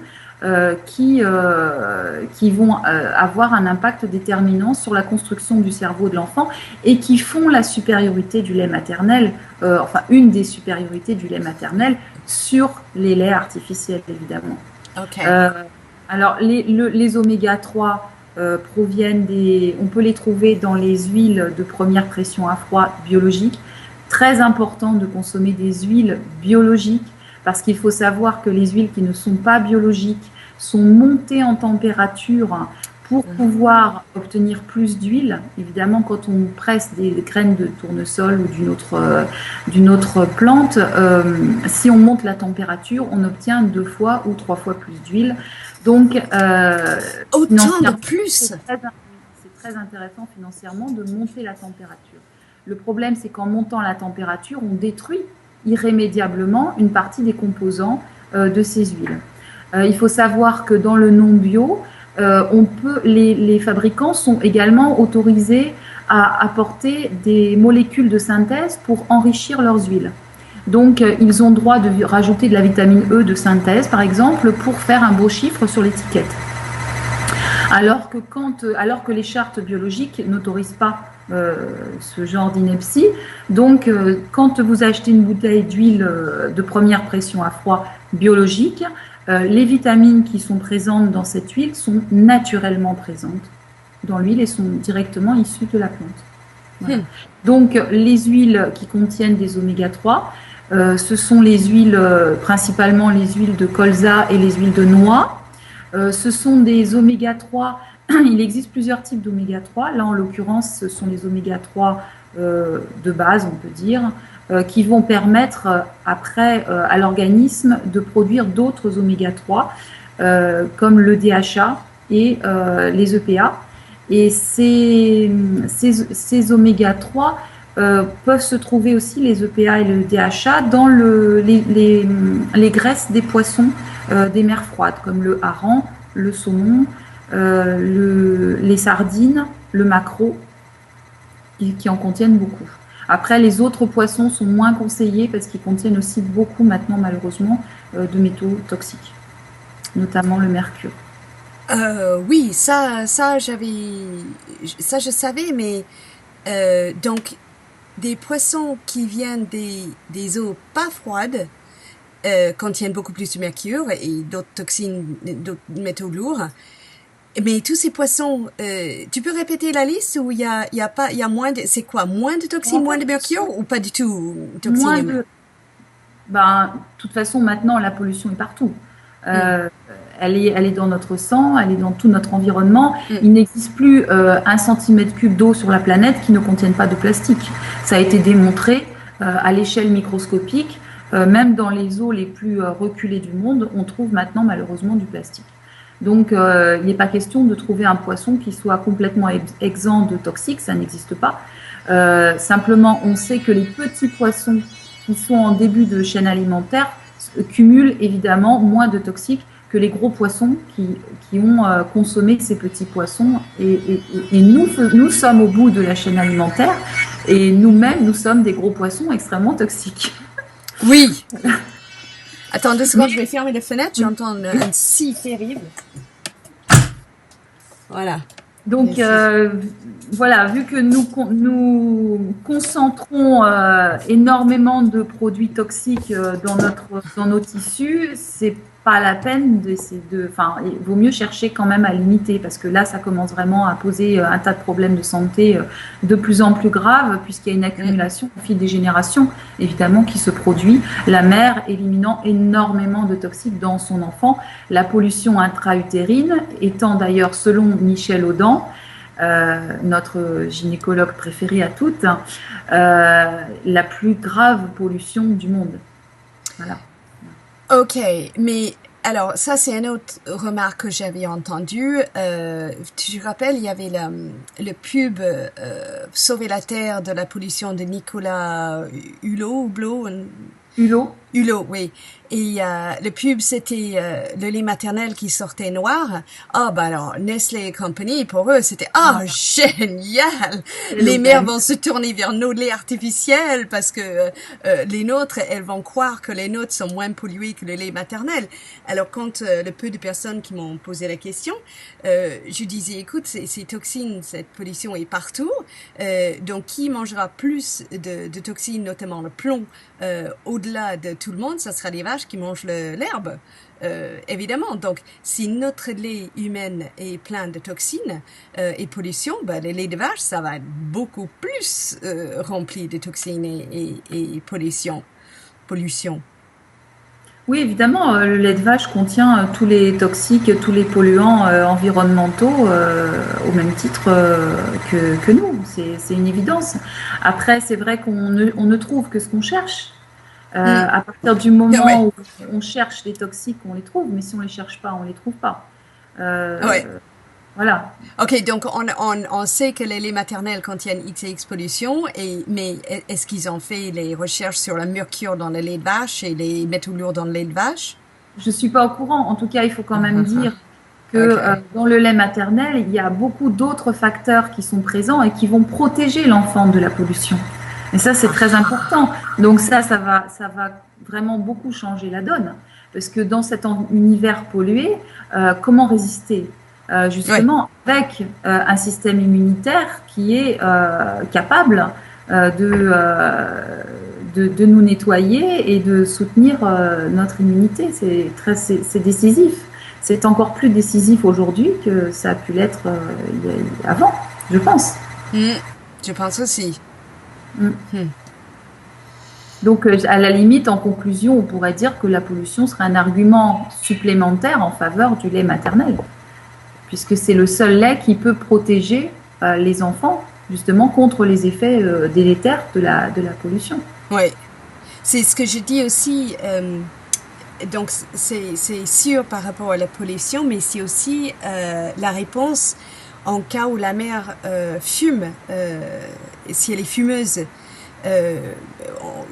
qui vont avoir un impact déterminant sur la construction du cerveau de l'enfant et qui font la supériorité du lait maternel, enfin une des supériorités du lait maternel sur les laits artificiels, évidemment. Okay. Alors, les oméga 3 proviennent on peut les trouver dans les huiles de première pression à froid biologiques. Très important de consommer des huiles biologiques, parce qu'il faut savoir que les huiles qui ne sont pas biologiques sont montées en température pour pouvoir obtenir plus d'huile. Évidemment, quand on presse des graines de tournesol ou d'une autre plante, si on monte la température, on obtient 2 fois ou 3 fois plus d'huile. Donc, autant de plus. C'est très intéressant financièrement de monter la température. Le problème, c'est qu'en montant la température, on détruit irrémédiablement une partie des composants de ces huiles. Il faut savoir que dans le non-bio, les fabricants sont également autorisés à apporter des molécules de synthèse pour enrichir leurs huiles. Donc, ils ont le droit de rajouter de la vitamine E de synthèse, par exemple, pour faire un beau chiffre sur l'étiquette. Alors que les chartes biologiques n'autorisent pas ce genre d'ineptie. Donc, quand vous achetez une bouteille d'huile de première pression à froid biologique, les vitamines qui sont présentes dans cette huile sont naturellement présentes dans l'huile et sont directement issues de la plante. Voilà. Donc, les huiles qui contiennent des oméga 3, ce sont les huiles, principalement les huiles de colza et les huiles de noix. Ce sont des oméga 3. Il existe plusieurs types d'oméga 3. Là, en l'occurrence, ce sont les oméga 3 de base, on peut dire, qui vont permettre après à l'organisme de produire d'autres oméga 3 comme le DHA et les EPA. Et ces oméga 3 peuvent se trouver aussi, les EPA et le DHA, dans les graisses des poissons des mers froides, comme le hareng, le saumon, les sardines, le maquereau, qui en contiennent beaucoup. Après, les autres poissons sont moins conseillés parce qu'ils contiennent aussi beaucoup maintenant, malheureusement, de métaux toxiques, notamment le mercure. Oui, ça je savais, mais donc des poissons qui viennent des eaux pas froides contiennent beaucoup plus de mercure et d'autres toxines, d'autres métaux lourds. Mais tous ces poissons, tu peux répéter la liste où il y a moins de, c'est quoi, moins de toxines, moins de mercure ou pas du tout toxines? Moins de, de toute façon, maintenant, la pollution est partout. Elle est dans notre sang, elle est dans tout notre environnement. Il n'existe plus 1 cm3 d'eau sur la planète qui ne contienne pas de plastique. Ça a été démontré à l'échelle microscopique. Même dans les eaux les plus reculées du monde, on trouve maintenant malheureusement du plastique. Donc, il n'est pas question de trouver un poisson qui soit complètement exempt de toxiques, ça n'existe pas. Simplement, on sait que les petits poissons qui sont en début de chaîne alimentaire cumulent évidemment moins de toxiques que les gros poissons qui ont consommé ces petits poissons. Et nous sommes au bout de la chaîne alimentaire et nous-mêmes, nous sommes des gros poissons extrêmement toxiques. Oui. Attends 2 secondes, je vais fermer les fenêtres, j'entends un si terrible. Voilà. Donc, voilà, vu que nous concentrons énormément de produits toxiques dans nos tissus, c'est pas la peine il vaut mieux chercher quand même à limiter parce que là, ça commence vraiment à poser un tas de problèmes de santé de plus en plus graves puisqu'il y a une accumulation au fil des générations, évidemment, qui se produit. La mère éliminant énormément de toxiques dans son enfant. La pollution intra-utérine étant d'ailleurs, selon Michel Audin, notre gynécologue préféré à toutes, la plus grave pollution du monde. Voilà. Ok, mais alors ça c'est une autre remarque que j'avais entendue. Tu te rappelles, il y avait le pub Sauver la Terre de la pollution de Nicolas Hulot, Hulot, oui. Et le pub, c'était le lait maternel qui sortait noir. Ah, bah alors, Nestlé et compagnie, pour eux, c'était « Ah, génial! Les mères vont se tourner vers nos laits artificiels parce que les nôtres, elles vont croire que les nôtres sont moins pollués que le lait maternel. » Alors, quand le peu de personnes qui m'ont posé la question, je disais « Écoute, ces toxines, cette pollution est partout. Donc, qui mangera plus de toxines, notamment le plomb, au-delà de tout le monde, ça sera les vaches qui mangent l'herbe, évidemment. Donc, si notre lait humain est plein de toxines et pollution, ben, le lait de vache, ça va être beaucoup plus rempli de toxines et pollution. Oui, évidemment, le lait de vache contient tous les toxiques, tous les polluants environnementaux au même titre que nous. C'est une évidence. Après, c'est vrai qu'on ne trouve que ce qu'on cherche. À partir du moment où on cherche les toxiques, on les trouve, mais si on les cherche pas, on les trouve pas. Voilà. Ok, donc on sait que les laits maternels contiennent XX pollution, mais est-ce qu'ils ont fait les recherches sur le mercure dans le lait de vache et les métaux lourds dans le lait de vache? Je suis pas au courant. En tout cas, il faut quand même dire que dans le lait maternel, il y a beaucoup d'autres facteurs qui sont présents et qui vont protéger l'enfant de la pollution. Et ça, c'est très important. Donc ça va vraiment beaucoup changer la donne. Parce que dans cet univers pollué, comment résister justement avec un système immunitaire qui est capable de nous nettoyer et de soutenir notre immunité. C'est décisif. C'est encore plus décisif aujourd'hui que ça a pu l'être avant, je pense. Je pense aussi. Donc, à la limite, en conclusion, on pourrait dire que la pollution serait un argument supplémentaire en faveur du lait maternel, puisque c'est le seul lait qui peut protéger les enfants, justement, contre les effets délétères de la pollution. Oui, c'est ce que je dis aussi. Donc, c'est sûr par rapport à la pollution, mais c'est aussi la réponse en cas où la mère fume, si elle est fumeuse. Euh,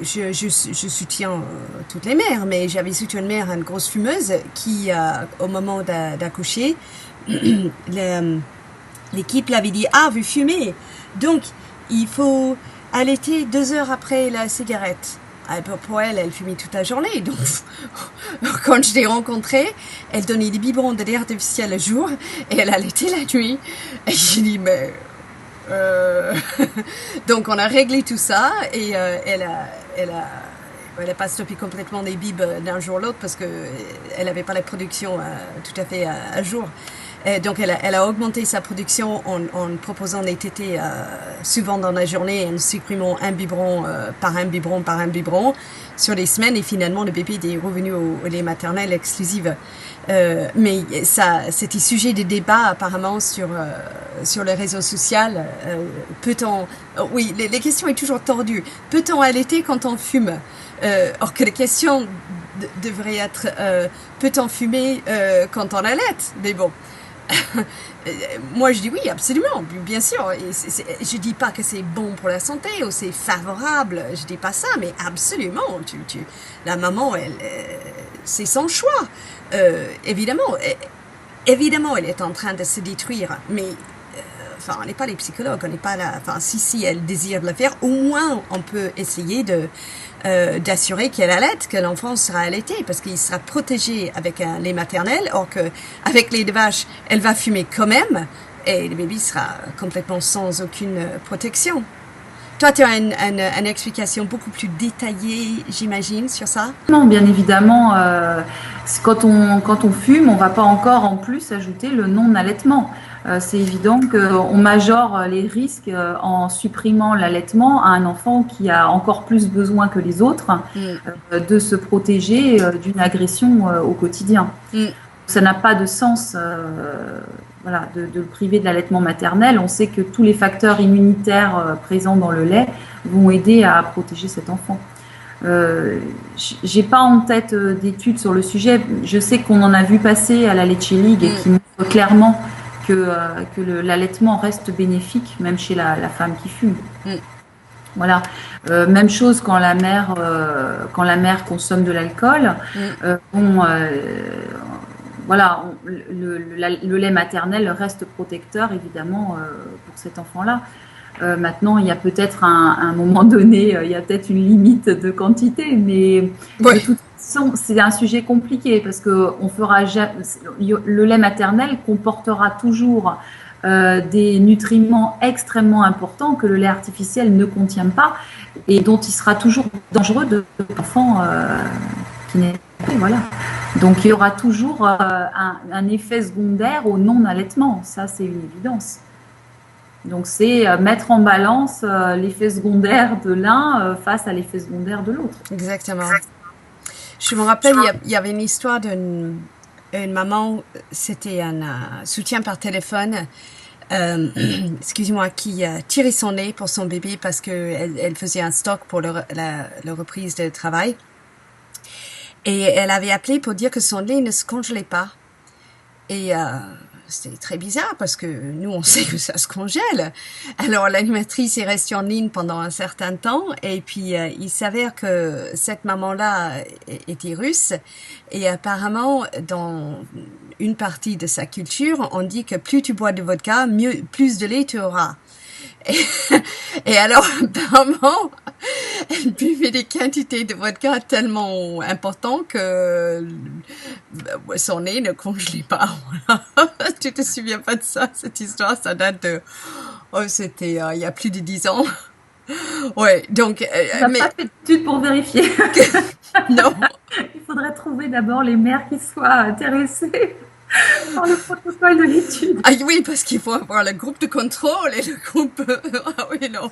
je soutiens toutes les mères, mais j'avais soutenu une mère, une grosse fumeuse, qui, au moment d'accoucher, l'équipe l'avait dit, ah, vous fumez, donc il faut allaiter 2 heures après la cigarette. Pour elle, elle fumait toute la journée. Donc, quand je l'ai rencontrée, elle donnait des biberons de l'air artificiel le jour et elle allaitait la nuit. Et j'ai dit, mais donc on a réglé tout ça et elle a pas stoppé complètement les bibes d'un jour à l'autre parce que elle avait pas la production tout à fait à jour. Et donc elle a augmenté sa production en proposant des tétés souvent dans la journée et en supprimant un biberon par un biberon par un biberon sur les semaines et finalement le bébé est revenu au lait maternel exclusive. Mais ça, c'était sujet de débat apparemment sur les réseaux sociaux. Peut-on, oui, les questions est toujours tordues. Peut-on allaiter quand on fume? Or que la question devrait être peut-on fumer quand on allaite? Mais bon. Moi, je dis oui, absolument, bien sûr. Et je dis pas que c'est bon pour la santé ou c'est favorable. Je dis pas ça, mais absolument. La maman, c'est son choix. Évidemment, elle est en train de se détruire, mais enfin, on n'est pas les psychologues, on n'est pas là. Enfin, si elle désire le faire, au moins on peut essayer d'assurer qu'elle allaite, que l'enfant sera allaité, parce qu'il sera protégé avec un lait maternel, or que avec lait de vache, elle va fumer quand même, et le bébé sera complètement sans aucune protection. Toi, tu as une explication beaucoup plus détaillée, j'imagine, sur ça? Non, bien évidemment, quand on fume, on ne va pas encore en plus ajouter le non-allaitement. C'est évident qu'on majore les risques en supprimant l'allaitement à un enfant qui a encore plus besoin que les autres de se protéger d'une agression au quotidien. Ça n'a pas de sens voilà, de le priver de l'allaitement maternel. On sait que tous les facteurs immunitaires présents dans le lait vont aider à protéger cet enfant. J'ai pas en tête d'études sur le sujet. Je sais qu'on en a vu passer à la Leche League et qui montre clairement que l'allaitement reste bénéfique, même chez la femme qui fume. Voilà. Même chose quand la mère consomme de l'alcool. Voilà, le lait maternel reste protecteur, évidemment, pour cet enfant-là. Maintenant, il y a peut-être un moment donné, il y a peut-être une limite de quantité, mais de toute façon, c'est un sujet compliqué parce que le lait maternel comportera toujours des nutriments extrêmement importants que le lait artificiel ne contient pas et dont il sera toujours dangereux de l'enfant qui n'est pas. Voilà. Donc il y aura toujours un effet secondaire au non-allaitement, ça c'est une évidence. Donc c'est mettre en balance l'effet secondaire de l'un face à l'effet secondaire de l'autre. Exactement. Je me rappelle, il y avait une histoire d'une maman, c'était un soutien par téléphone, excusez-moi, qui tirait son nez pour son bébé parce qu'elle faisait un stock pour la reprise de travail. Et elle avait appelé pour dire que son lait ne se congelait pas. Et c'était très bizarre parce que nous, on sait que ça se congèle. Alors, l'animatrice est restée en ligne pendant un certain temps. Et puis, il s'avère que cette maman-là était russe. Et apparemment, dans une partie de sa culture, on dit que plus tu bois de vodka, plus de lait tu auras. Et alors, apparemment, elle buvait des quantités de vodka tellement importantes que son nez ne congelait pas. Tu te souviens pas de ça, cette histoire? Ça date de... Oh, c'était il y a plus de 10 ans. Ouais, donc... On n'a pas fait d'études pour vérifier. Non. Il faudrait trouver d'abord les mères qui soient intéressées par le protocole de l'étude. Ah oui, parce qu'il faut avoir le groupe de contrôle et le groupe... Ah oui, non.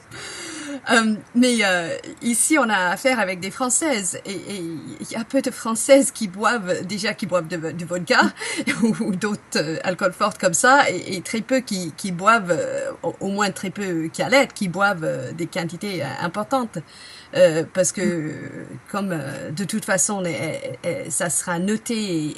Mais ici, on a affaire avec des Françaises et il y a peu de Françaises qui boivent du vodka ou d'autres alcools forts comme ça et très peu qui boivent, au moins très peu qui allaitent, qui boivent des quantités importantes. Parce que comme de toute façon ça sera noté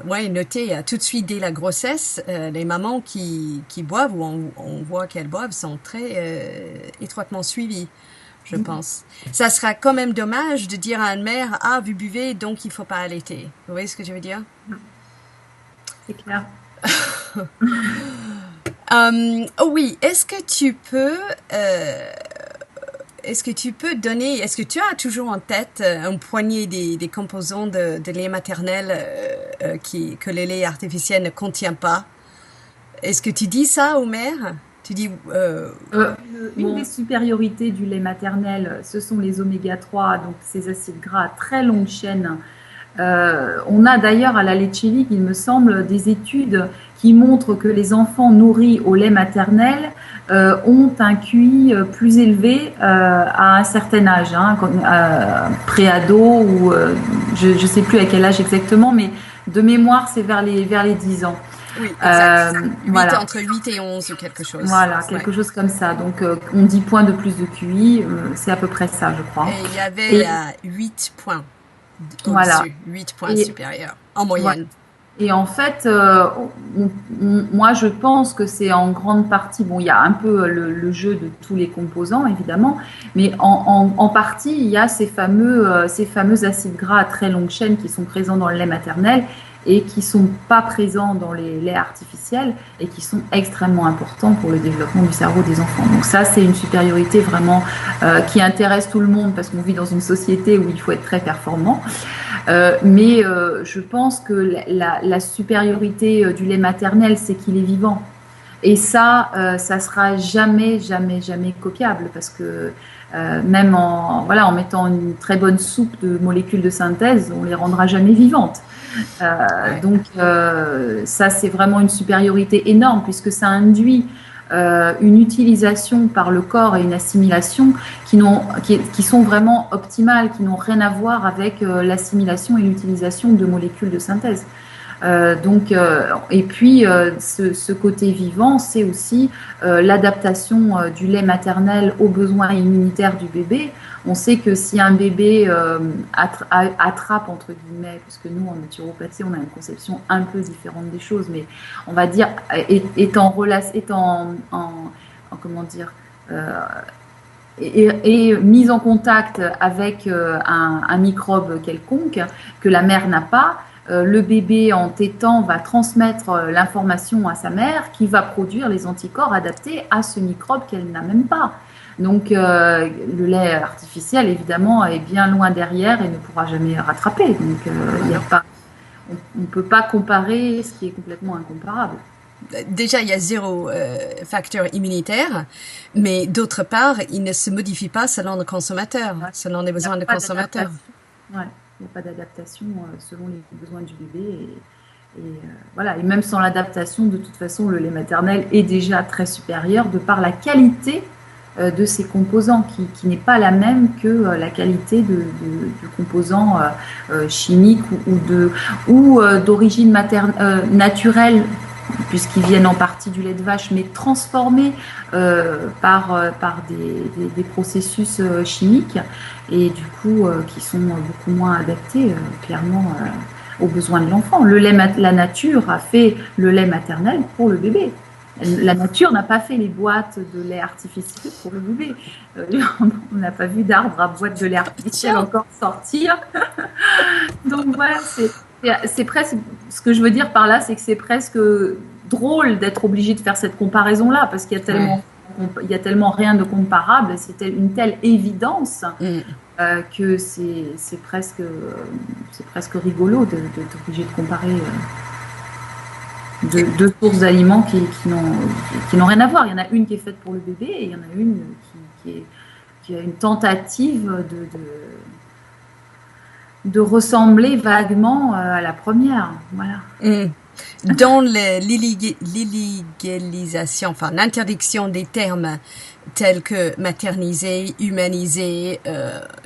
ouais, noté tout de suite dès la grossesse, les mamans qui boivent ou on voit qu'elles boivent sont très étroitement suivies, je pense. Ça sera quand même dommage de dire à une mère, ah, vous buvez, donc il faut pas allaiter. Vous voyez ce que je veux dire? C'est clair. Oh oui, est-ce que tu as toujours en tête un poignet des composants de lait maternel que le lait artificiel ne contient pas? Est-ce que tu dis ça aux mères? Tu dis Une des supériorités du lait maternel, ce sont les oméga 3, donc ces acides gras à très longue chaîne. On a d'ailleurs à la Leche League, il me semble, des études qui montrent que les enfants nourris au lait maternel ont un QI plus élevé à un certain âge, hein, pré-ado ou je ne sais plus à quel âge exactement, mais de mémoire, c'est vers les 10 ans. Oui, exact. Voilà. Entre 8 et 11 ou quelque chose. Voilà, quelque chose comme ça. Donc, on 10 points de plus de QI, c'est à peu près ça, je crois. Et il y avait 8 points au-dessus, voilà. 8 points supérieurs en moyenne. Voilà. Et en fait, moi, je pense que c'est en grande partie, bon, il y a un peu le jeu de tous les composants, évidemment, mais en partie, il y a ces fameux acides gras à très longue chaîne qui sont présents dans le lait maternel et qui ne sont pas présents dans les laits artificiels et qui sont extrêmement importants pour le développement du cerveau des enfants. Donc ça, c'est une supériorité vraiment qui intéresse tout le monde parce qu'on vit dans une société où il faut être très performant. Mais je pense que la supériorité du lait maternel, c'est qu'il est vivant. Et ça sera jamais copiable parce que même en mettant une très bonne soupe de molécules de synthèse, on les rendra jamais vivantes. Donc ça, c'est vraiment une supériorité énorme puisque ça induit une utilisation par le corps et une assimilation qui sont vraiment optimales, qui n'ont rien à voir avec l'assimilation et l'utilisation de molécules de synthèse. Et puis ce côté vivant, c'est aussi l'adaptation du lait maternel aux besoins immunitaires du bébé. On sait que si un bébé attrape, entre guillemets, puisque nous en naturopathie on a une conception un peu différente des choses, mais on va dire est mise en contact avec un microbe quelconque que la mère n'a pas, le bébé en tétant va transmettre l'information à sa mère qui va produire les anticorps adaptés à ce microbe qu'elle n'a même pas. Donc le lait artificiel évidemment est bien loin derrière et ne pourra jamais rattraper. Donc on ne peut pas comparer ce qui est complètement incomparable. Déjà, il y a zéro facteur immunitaire, mais d'autre part, il ne se modifie pas selon le consommateur, selon les besoins du consommateur. Ouais, il n'y a pas d'adaptation selon les besoins du bébé. Voilà. Et même sans l'adaptation, de toute façon, le lait maternel est déjà très supérieur de par la qualité de ses composants, qui n'est pas la même que la qualité de composants chimiques ou d'origine naturelle, puisqu'ils viennent en partie du lait de vache, mais transformés par des processus chimiques et du coup qui sont beaucoup moins adaptés clairement aux besoins de l'enfant. La nature a fait le lait maternel pour le bébé. La nature n'a pas fait les boîtes de lait artificiel pour le bébé. On n'a pas vu d'arbre à boîte de lait artificiel encore sortir. Donc voilà, c'est presque, ce que je veux dire par là, c'est que c'est presque drôle d'être obligé de faire cette comparaison-là, parce qu'il y a tellement rien de comparable, c'est une telle évidence que c'est presque rigolo d'être obligé de comparer deux sources d'aliments qui n'ont rien à voir. Il y en a une qui est faite pour le bébé et il y en a une qui a une tentative de ressembler vaguement à la première. Voilà. dans l'illégalisation, enfin l'interdiction des termes tels que materniser, humaniser,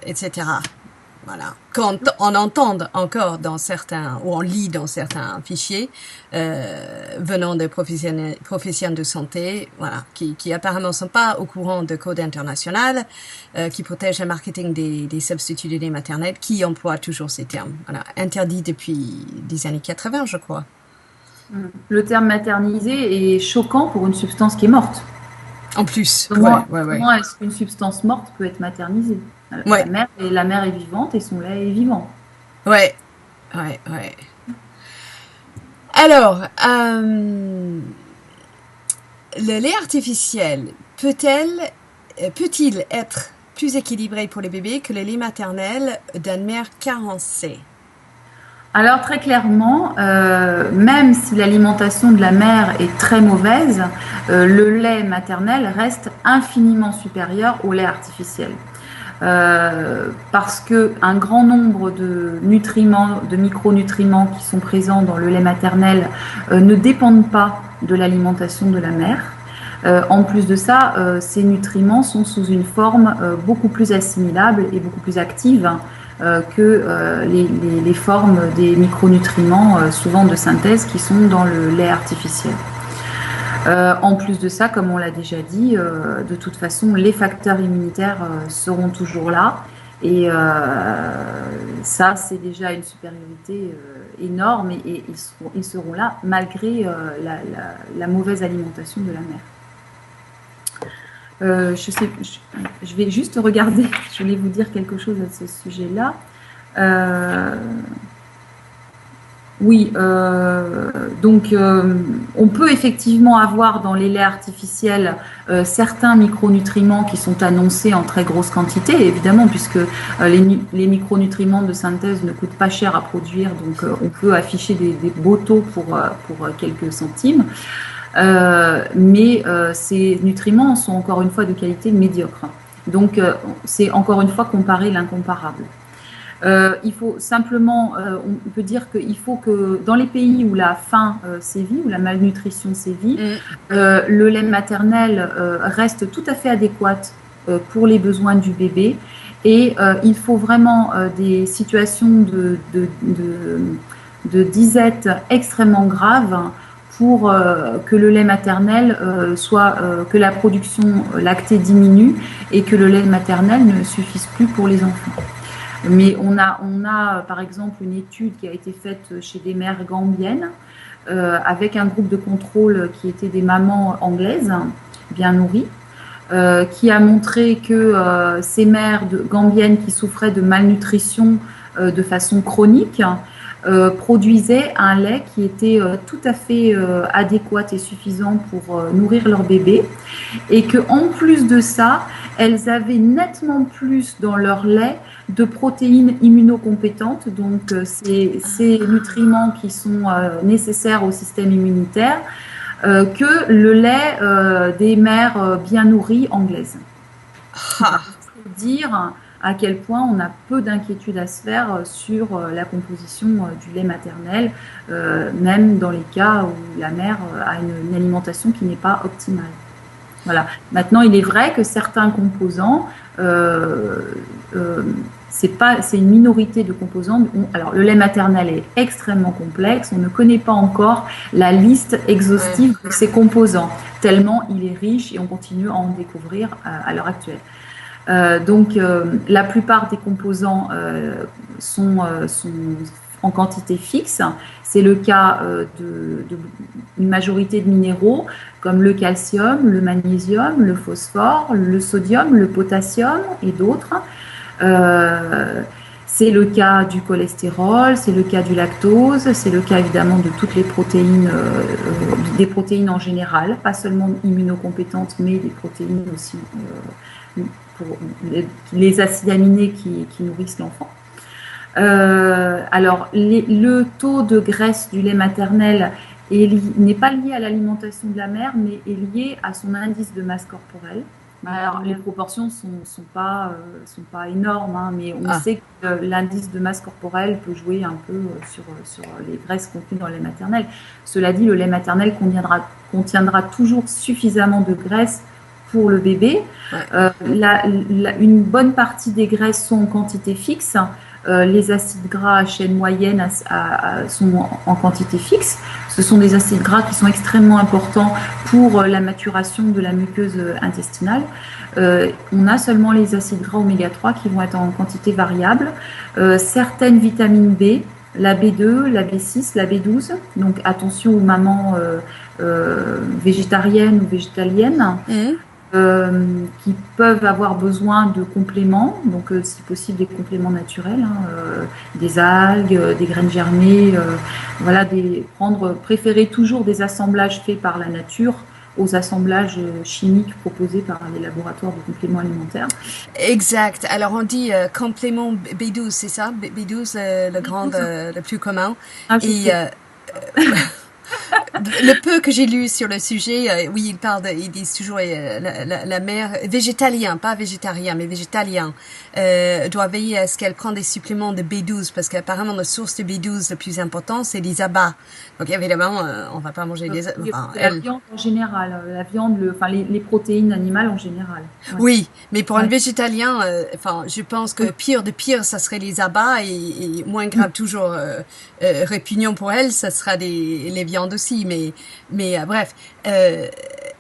etc. Voilà. Quand on entend encore dans certains, ou on lit dans certains fichiers, venant de professionnels de santé, voilà, qui apparemment sont pas au courant de code international, qui protègent le marketing des substituts de lait maternel, qui emploient toujours ces termes. Voilà. Interdit depuis les années 80, je crois. Le terme maternisé est choquant pour une substance qui est morte. En plus, comment est-ce qu'une substance morte peut être maternisée? Ouais. La mère est vivante et son lait est vivant. Ouais. Alors, le lait artificiel peut-il être plus équilibré pour les bébés que le lait maternel d'une mère carencée? Alors très clairement, même si l'alimentation de la mère est très mauvaise, le lait maternel reste infiniment supérieur au lait artificiel. Parce que un grand nombre de nutriments, de micronutriments qui sont présents dans le lait maternel ne dépendent pas de l'alimentation de la mère. En plus de ça, ces nutriments sont sous une forme beaucoup plus assimilable et beaucoup plus active que les formes des micronutriments souvent de synthèse qui sont dans le lait artificiel. En plus de ça, comme on l'a déjà dit, de toute façon, les facteurs immunitaires seront toujours là. Et ça, c'est déjà une supériorité énorme et ils seront là malgré la mauvaise alimentation de la mère. Je vais juste regarder, je voulais vous dire quelque chose à ce sujet-là. On peut effectivement avoir dans les laits artificiels certains micronutriments qui sont annoncés en très grosse quantité, évidemment, puisque les micronutriments de synthèse ne coûtent pas cher à produire, donc on peut afficher des beaux taux pour quelques centimes. Mais ces nutriments sont encore une fois de qualité médiocre. Donc, c'est encore une fois comparer l'incomparable. Il faut simplement, on peut dire qu'il faut que dans les pays où la faim sévit, où la malnutrition sévit, le lait maternel reste tout à fait adéquat pour les besoins du bébé. Et il faut vraiment des situations de disette extrêmement graves pour que le lait maternel que la production lactée diminue et que le lait maternel ne suffise plus pour les enfants. Mais on a par exemple une étude qui a été faite chez des mères gambiennes avec un groupe de contrôle qui était des mamans anglaises bien nourries, qui a montré que ces mères gambiennes qui souffraient de malnutrition de façon chronique produisaient un lait qui était tout à fait adéquat et suffisant pour nourrir leur bébé, et qu'en plus de ça, elles avaient nettement plus dans leur lait de protéines immunocompétentes, donc ces nutriments qui sont nécessaires au système immunitaire, que le lait des mères bien nourries anglaises. Ah. C'est dire à quel point on a peu d'inquiétude à se faire sur la composition du lait maternel, même dans les cas où la mère a une alimentation qui n'est pas optimale. Voilà. Maintenant, il est vrai que certains composants, c'est une minorité de composants. Alors, le lait maternel est extrêmement complexe. On ne connaît pas encore la liste exhaustive de ses composants, tellement il est riche et on continue à en découvrir à l'heure actuelle. Donc, la plupart des composants sont en quantité fixe. C'est le cas d'une majorité de minéraux comme le calcium, le magnésium, le phosphore, le sodium, le potassium et d'autres. C'est le cas du cholestérol, c'est le cas du lactose, c'est le cas évidemment de toutes les protéines, des protéines en général, pas seulement immunocompétentes, mais des protéines aussi pour les acides aminés qui nourrissent l'enfant. Alors, le taux de graisse du lait maternel n'est pas lié à l'alimentation de la mère, mais est lié à son indice de masse corporelle. Alors, les proportions sont pas énormes, hein, mais on Ah, sait que l'indice de masse corporelle peut jouer un peu sur les graisses contenues dans le lait maternel. Cela dit, le lait maternel contiendra toujours suffisamment de graisse pour le bébé. ouais. Une bonne partie des graisses sont en quantité fixe. Les acides gras à chaîne moyenne sont en quantité fixe. Ce sont des acides gras qui sont extrêmement importants pour la maturation de la muqueuse intestinale. On a seulement les acides gras oméga 3 qui vont être en quantité variable. Certaines vitamines B, la B2, la B6, la B12. Donc attention aux mamans végétariennes ou végétaliennes. Mhm. Qui peuvent avoir besoin de compléments, donc si possible des compléments naturels, hein, des algues, des graines germées, voilà, préférer toujours des assemblages faits par la nature aux assemblages chimiques proposés par les laboratoires de compléments alimentaires. Exact. Alors on dit complément B12, c'est ça? B12, le plus commun. Ah, je Et sais. le peu que j'ai lu sur le sujet, oui, ils disent toujours la mère végétalien, pas végétarien, mais végétalien, doit veiller à ce qu'elle prenne des suppléments de B12 parce qu'apparemment la source de B12 le plus important c'est les abats. Donc évidemment, on va pas manger des enfin, La elle. viande en général, la viande, enfin les protéines animales en général. Ouais. Oui, mais pour un Ouais. végétalien, enfin, je pense que Oui. pire de pire, ça serait les abats et moins grave toujours répugnant pour elle, ça sera les viandes aussi. Mais bref,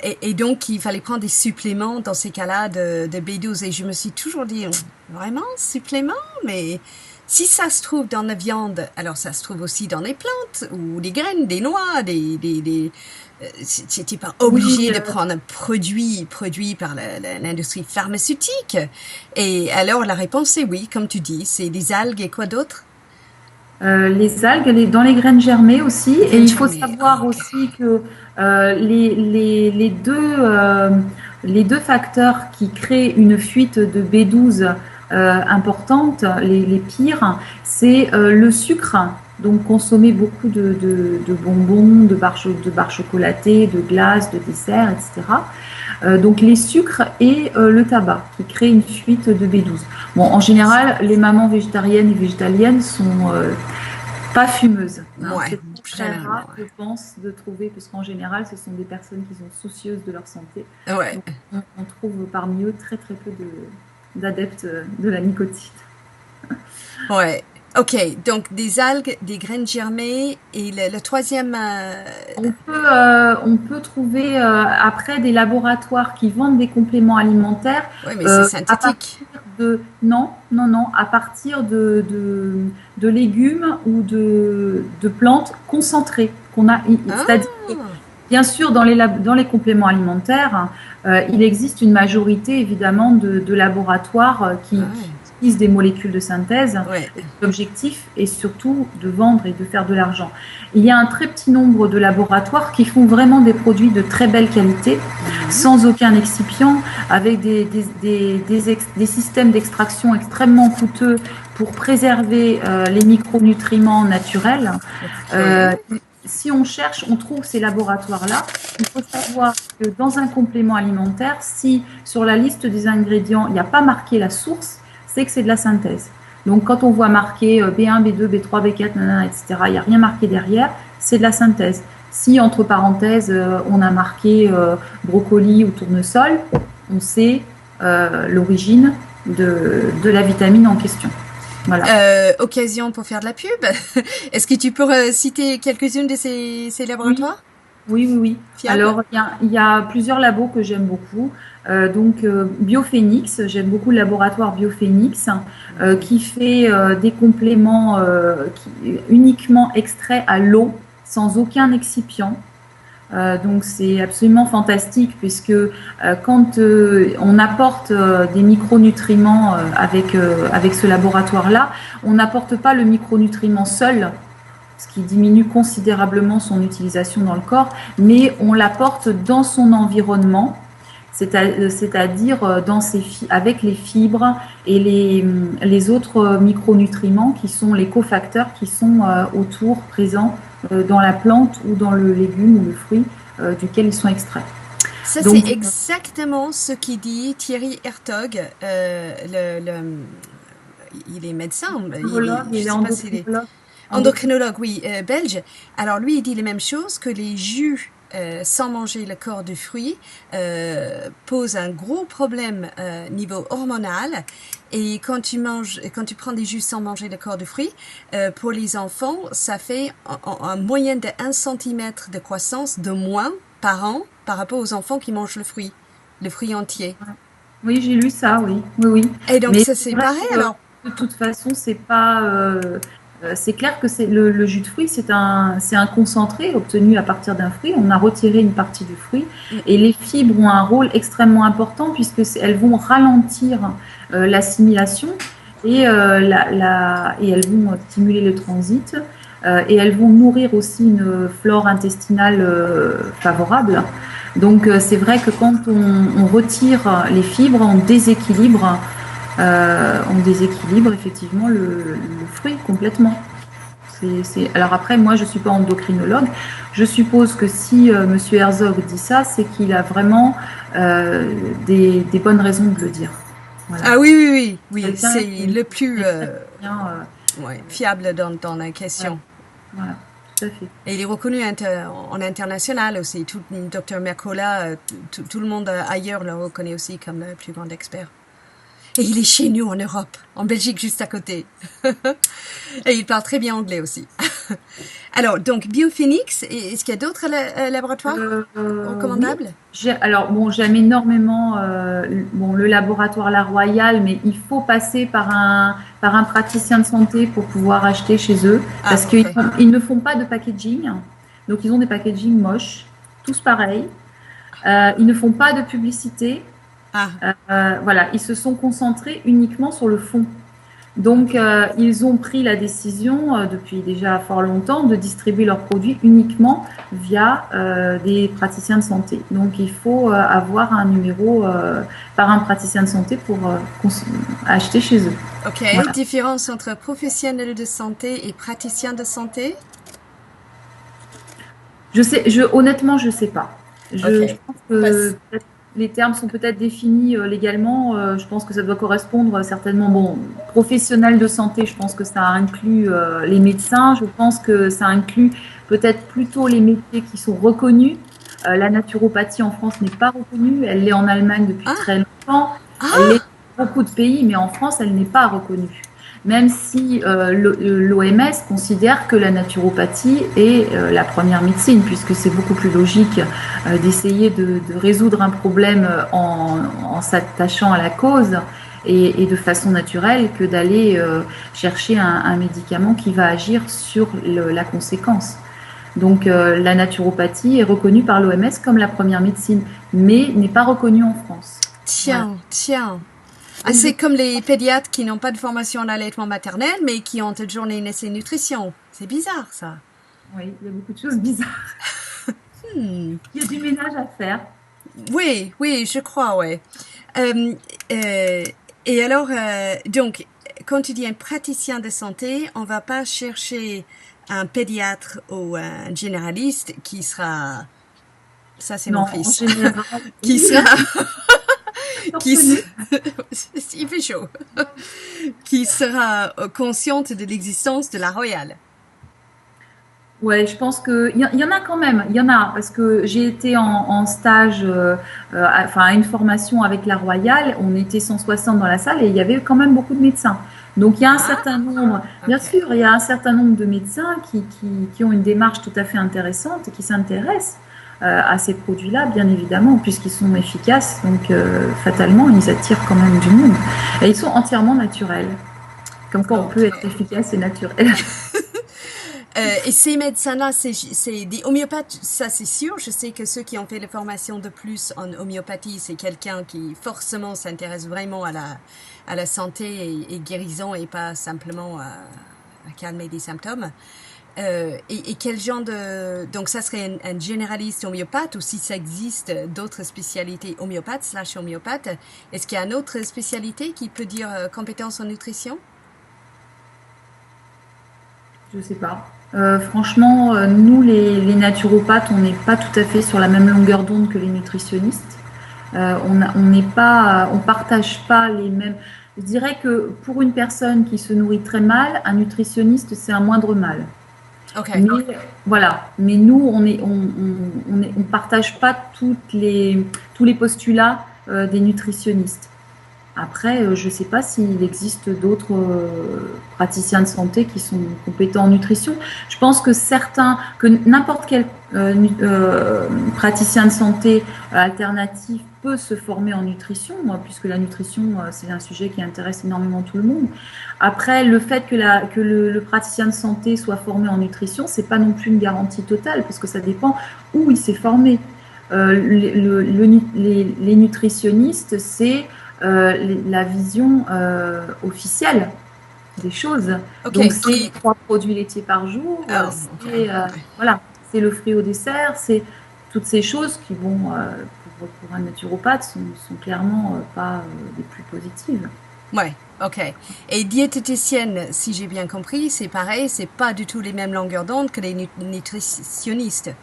et donc il fallait prendre des suppléments dans ces cas-là de B12 et je me suis toujours dit vraiment supplément, mais si ça se trouve dans la viande, alors ça se trouve aussi dans les plantes ou des graines, des noix, c'était pas obligé Oui, de prendre un produit par l'industrie pharmaceutique. Et alors la réponse est oui, comme tu dis, c'est des algues et quoi d'autre? les algues, dans les graines germées aussi. Et Graines il faut germées. Ah, savoir ok. aussi que euh, les, les, deux, les deux facteurs qui créent une fuite de B12 importante, les pires, c'est le sucre. Donc consommer beaucoup de bonbons, de barres chocolatées, de glaces, de desserts, etc. Donc les sucres et le tabac qui créent une fuite de B12. Bon, en général, les mamans végétariennes et végétaliennes sont pas fumeuses, hein. Ouais, C'est très généralement, rare, je pense, de trouver, parce qu'en général, ce sont des personnes qui sont soucieuses de leur santé. ouais. Ouais. Donc, on trouve parmi eux très très peu d'adeptes de la nicotine. Ouais. Ok, donc des algues, des graines germées et le troisième. On peut trouver après des laboratoires qui vendent des compléments alimentaires Ouais, mais c'est à partir synthétique. non, à partir de légumes ou de plantes concentrées qu'on a, c'est-à-dire que, Ah, bien sûr, dans les compléments alimentaires, il existe une majorité évidemment de laboratoires qui ouais. utilisent des molécules de synthèse. Ouais. L'objectif est surtout de vendre et de faire de l'argent. Il y a un très petit nombre de laboratoires qui font vraiment des produits de très belle qualité, Mhm. sans aucun excipient, avec des systèmes d'extraction extrêmement coûteux pour préserver les micronutriments naturels. Euh, Ok. Si on cherche, on trouve ces laboratoires-là. Il faut savoir que dans un complément alimentaire, si sur la liste des ingrédients, il n'y a pas marqué la source, c'est que c'est de la synthèse. Donc quand on voit marqué B1, B2, B3, B4, nanana, etc., il n'y a rien marqué derrière, c'est de la synthèse. Si entre parenthèses, on a marqué brocoli ou tournesol, on sait l'origine de la vitamine en question. Voilà. Occasion pour faire de la pub. Est-ce que tu pourrais citer quelques-unes de ces Oui, laboratoires oui. fiables? Alors, il y a plusieurs labos que j'aime beaucoup. Biophénix, j'aime beaucoup le laboratoire Biophénix, qui fait des compléments uniquement extraits à l'eau, sans aucun excipient. Donc c'est absolument fantastique puisque quand on apporte des micronutriments avec ce laboratoire-là, on n'apporte pas le micronutriment seul, ce qui diminue considérablement son utilisation dans le corps, mais on l'apporte dans son environnement, c'est-à-dire avec les fibres et les autres micronutriments qui sont les cofacteurs qui sont présents dans la plante ou dans le légume ou le fruit duquel ils sont extraits. Ça, Donc, c'est exactement ce qu'il dit Thierry Hertog. Il est médecin, je il est sais pas s'il est endocrinologue. endocrinologue, oui, belge. Alors lui, il dit les mêmes choses, que les jus sans manger le corps de fruits posent un gros problème niveau hormonal. Et quand tu prends des jus sans manger le corps de fruits, pour les enfants, ça fait en moyenne de 1 centimètre de croissance de moins par an par rapport aux enfants qui mangent le fruit entier. Oui, j'ai lu ça, oui, oui, oui. Et donc Mais ça c'est c'est vrai pareil que alors. de toute façon, c'est pas. C'est clair que c'est le jus de fruit, c'est un concentré obtenu à partir d'un fruit. On a retiré une partie du fruit et les fibres ont un rôle extrêmement important puisque elles vont ralentir l'assimilation et, et elles vont stimuler le transit et elles vont nourrir aussi une flore intestinale favorable. Donc c'est vrai que quand on retire les fibres, on déséquilibre effectivement le fruit complètement. Alors après, moi je ne suis pas endocrinologue. Je suppose que si Monsieur Herzog dit ça, c'est qu'il a vraiment des bonnes raisons de le dire. Voilà. Ah oui, oui, oui, oui, Quelqu'un c'est qui le plus très bien, ouais, fiable dans la question. voilà, tout à fait. Et il est reconnu en international aussi. Tout Dr Mercola, tout le monde ailleurs le reconnaît aussi comme le plus grand expert. Et il est chez nous en Europe, en Belgique juste à côté. Et il parle très bien anglais aussi. Alors, donc, Biophoenix, est-ce qu'il y a d'autres laboratoires recommandables? Oui. Alors, bon, j'aime énormément le laboratoire La Royale, mais il faut passer par un praticien de santé pour pouvoir acheter chez eux, parce qu'ils ne font pas de packaging. Donc, ils ont des packaging moches, tous pareils. Ils ne font pas de publicité. Voilà, ils se sont concentrés uniquement sur le fond. Donc, ils ont pris la décision, depuis déjà fort longtemps, de distribuer leurs produits uniquement via des praticiens de santé. Donc, il faut avoir un numéro par un praticien de santé pour acheter chez eux. Ok, voilà. Différence entre professionnel de santé et praticien de santé? Honnêtement, je ne sais pas. Je pense que les termes sont peut-être définis légalement. Je pense que ça doit correspondre certainement. Bon, professionnels de santé, je pense que ça inclut les médecins. Je pense que ça inclut peut-être plutôt les métiers qui sont reconnus. La naturopathie en France n'est pas reconnue. Elle l'est en Allemagne depuis très longtemps. Elle l'est dans beaucoup de pays, mais en France, elle n'est pas reconnue. Même si l'OMS considère que la naturopathie est la première médecine, puisque c'est beaucoup plus logique d'essayer de résoudre un problème en s'attachant à la cause et de façon naturelle que d'aller chercher un médicament qui va agir sur la conséquence. Donc la naturopathie est reconnue par l'OMS comme la première médecine, mais n'est pas reconnue en France. Tiens. Ah, c'est comme les pédiatres qui n'ont pas de formation en allaitement maternel, mais qui ont une journée essai nutrition. C'est bizarre, ça. Oui, il y a beaucoup de choses bizarres. Il y a du ménage à faire. Oui, je crois, oui. Et alors, donc, quand tu dis un praticien de santé, on va pas chercher un pédiatre ou un généraliste qui sera... Ça, c'est mon fils. Qui sera... il fait chaud. Qui sera consciente de l'existence de la Royale. Ouais, je pense qu'il y en a quand même. Il y en a, parce que j'ai été en stage, à une formation avec la Royale. On était 160 dans la salle et il y avait quand même beaucoup de médecins. Donc il y a un certain nombre, bien sûr, il y a un certain nombre de médecins qui ont une démarche tout à fait intéressante et qui s'intéressent à ces produits-là, bien évidemment, puisqu'ils sont efficaces. Donc fatalement, ils attirent quand même du monde. Et ils sont entièrement naturels. Comme quoi on peut être efficace et naturel. Et ces médecins-là, c'est des homéopathes, ça c'est sûr. Je sais que ceux qui ont fait la formation de plus en homéopathie, c'est quelqu'un qui forcément s'intéresse vraiment à la santé et guérison et pas simplement à calmer des symptômes. Et quel genre de... Donc ça serait un généraliste homéopathe, ou si ça existe d'autres spécialités homéopathes/homéopathes, est-ce qu'il y a une autre spécialité qui peut dire compétence en nutrition? Je sais pas. Franchement, nous, les naturopathes, on n'est pas tout à fait sur la même longueur d'onde que les nutritionnistes. On n'est pas, on partage pas les mêmes. Je dirais que pour une personne qui se nourrit très mal, un nutritionniste, c'est un moindre mal. Ok. Mais voilà. Mais nous, on partage pas tous les postulats des nutritionnistes. Après, je ne sais pas s'il existe d'autres praticiens de santé qui sont compétents en nutrition. Je pense que n'importe quel praticien de santé alternatif peut se former en nutrition, puisque la nutrition, c'est un sujet qui intéresse énormément tout le monde. Après, le fait que le praticien de santé soit formé en nutrition, c'est pas non plus une garantie totale, parce que ça dépend où il s'est formé. Les nutritionnistes, c'est la vision officielle des choses. Ok. Donc, c'est 3 produits laitiers par jour, voilà, c'est le fruit au dessert, c'est toutes ces choses qui, pour un naturopathe, sont clairement pas les plus positives. Ouais, ok. Et diététicienne, si j'ai bien compris, c'est pareil, c'est pas du tout les mêmes longueurs d'onde que les nutritionnistes.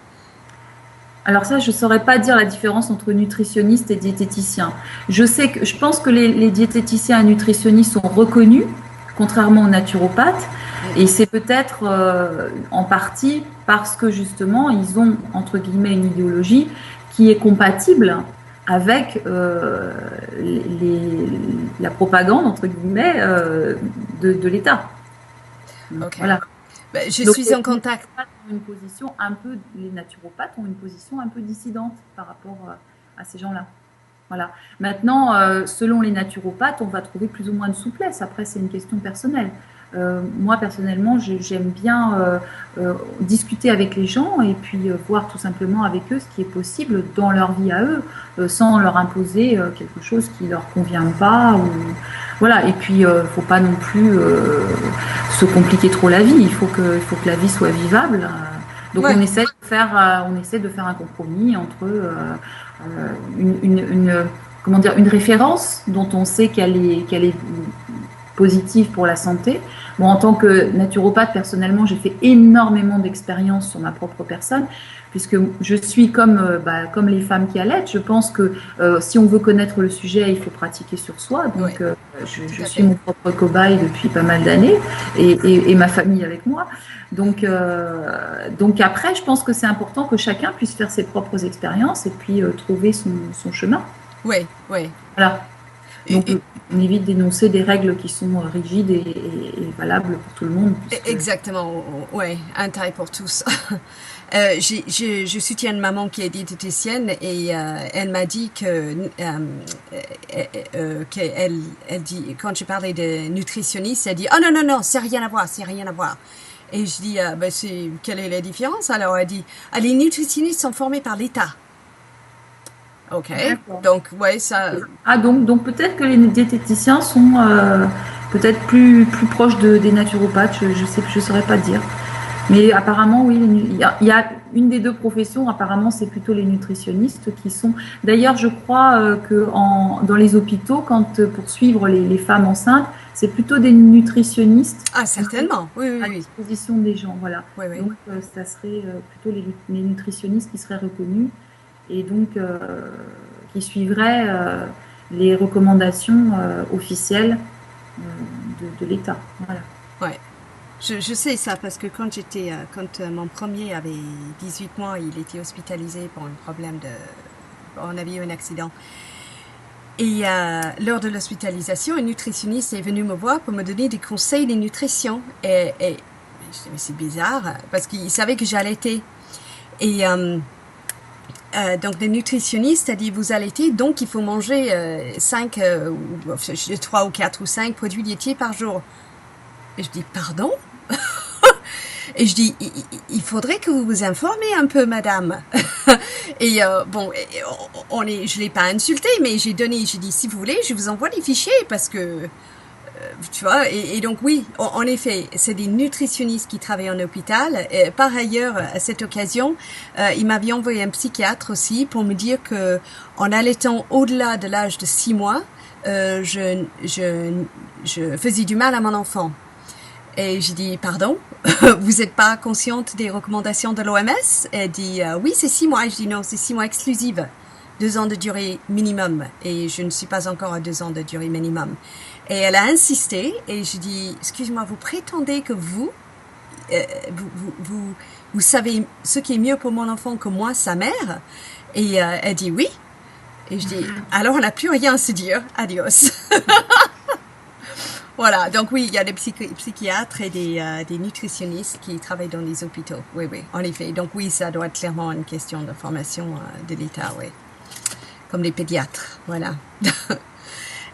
Alors ça, je ne saurais pas dire la différence entre nutritionniste et diététicien. Je pense que les diététiciens et nutritionnistes sont reconnus, contrairement aux naturopathes, et c'est peut-être en partie parce que justement, ils ont, entre guillemets, une idéologie qui est compatible avec la propagande, entre guillemets, de l'État. Ok. Voilà. Ben, je Donc, suis en contact. les naturopathes ont une position un peu dissidente par rapport à ces gens-là. Voilà. Maintenant, selon les naturopathes, on va trouver plus ou moins de souplesse. Après, c'est une question personnelle. Moi, personnellement, j'aime bien discuter avec les gens et puis voir tout simplement avec eux ce qui est possible dans leur vie à eux, sans leur imposer quelque chose qui leur convient pas. Voilà. Et puis, faut pas non plus se compliquer trop la vie. Il faut que la vie soit vivable. Donc, Ouais. on essaie de faire un compromis entre comment dire, une référence dont on sait qu'elle est positive pour la santé. Bon, en tant que naturopathe, personnellement, j'ai fait énormément d'expériences sur ma propre personne, puisque je suis comme les femmes qui allaitent. Je pense que si on veut connaître le sujet, il faut pratiquer sur soi. Donc, je suis mon propre cobaye depuis pas mal d'années, et ma famille avec moi. Donc après, je pense que c'est important que chacun puisse faire ses propres expériences et puis trouver son chemin. Oui, oui. Voilà. Donc, on évite d'énoncer des règles qui sont rigides et valables pour tout le monde. Exactement, oui, intérêt pour tous. Je soutiens une maman qui est diététicienne et elle m'a dit qu'elle dit, quand je parlais de nutritionniste, elle dit, oh non, non, non, c'est rien à voir, c'est rien à voir. Et je dis, quelle est la différence? Alors elle dit, les nutritionnistes sont formés par l'État. Ok, donc ouais, ça. Ah, donc peut-être que les diététiciens sont peut-être plus proches des naturopathes, je saurais pas dire. Mais apparemment, oui, il y a une des deux professions, apparemment, c'est plutôt les nutritionnistes qui sont. D'ailleurs, je crois que dans les hôpitaux, pour suivre les femmes enceintes, c'est plutôt des nutritionnistes. Ah, certainement, oui, oui, à oui. disposition des gens, voilà. Oui, oui. Donc, ça serait plutôt les nutritionnistes qui seraient reconnus et donc qui suivraient les recommandations officielles de l'État. Voilà. Ouais. Je sais ça parce que quand mon premier avait 18 mois, il était hospitalisé pour un problème on avait eu un accident. Et lors de l'hospitalisation, un nutritionniste est venu me voir pour me donner des conseils de nutrition. Et je dis, mais c'est bizarre, parce qu'il savait que j'allaitais. Et donc le nutritionniste a dit, vous allaitez, donc il faut manger 3 ou 4 ou 5 produits laitiers par jour. Et je dis, pardon? Et je dis, il faudrait que vous vous informez un peu, madame. Et je l'ai pas insulté, mais j'ai dit, si vous voulez, je vous envoie les fichiers parce que, tu vois, et donc oui, en effet, c'est des nutritionnistes qui travaillent en hôpital. Et par ailleurs, à cette occasion, il m'avait envoyé un psychiatre aussi pour me dire que, en allaitant au-delà de l'âge de 6 mois, je faisais du mal à mon enfant. Et j'ai dit, pardon, vous n'êtes pas consciente des recommandations de l'OMS? Elle dit, oui, c'est 6 mois. Et je dis, non, c'est 6 mois exclusives. 2 ans de durée minimum. Et je ne suis pas encore à 2 ans de durée minimum. Et elle a insisté. Et je dis, excusez-moi, vous prétendez que vous savez ce qui est mieux pour mon enfant que moi, sa mère? Et elle dit oui. Et je dis, alors on n'a plus rien à se dire. Adios. Voilà, donc oui, il y a des psychiatres et des nutritionnistes qui travaillent dans les hôpitaux. Oui, oui, en effet. Donc oui, ça doit être clairement une question de formation de l'État, oui. Comme les pédiatres, voilà.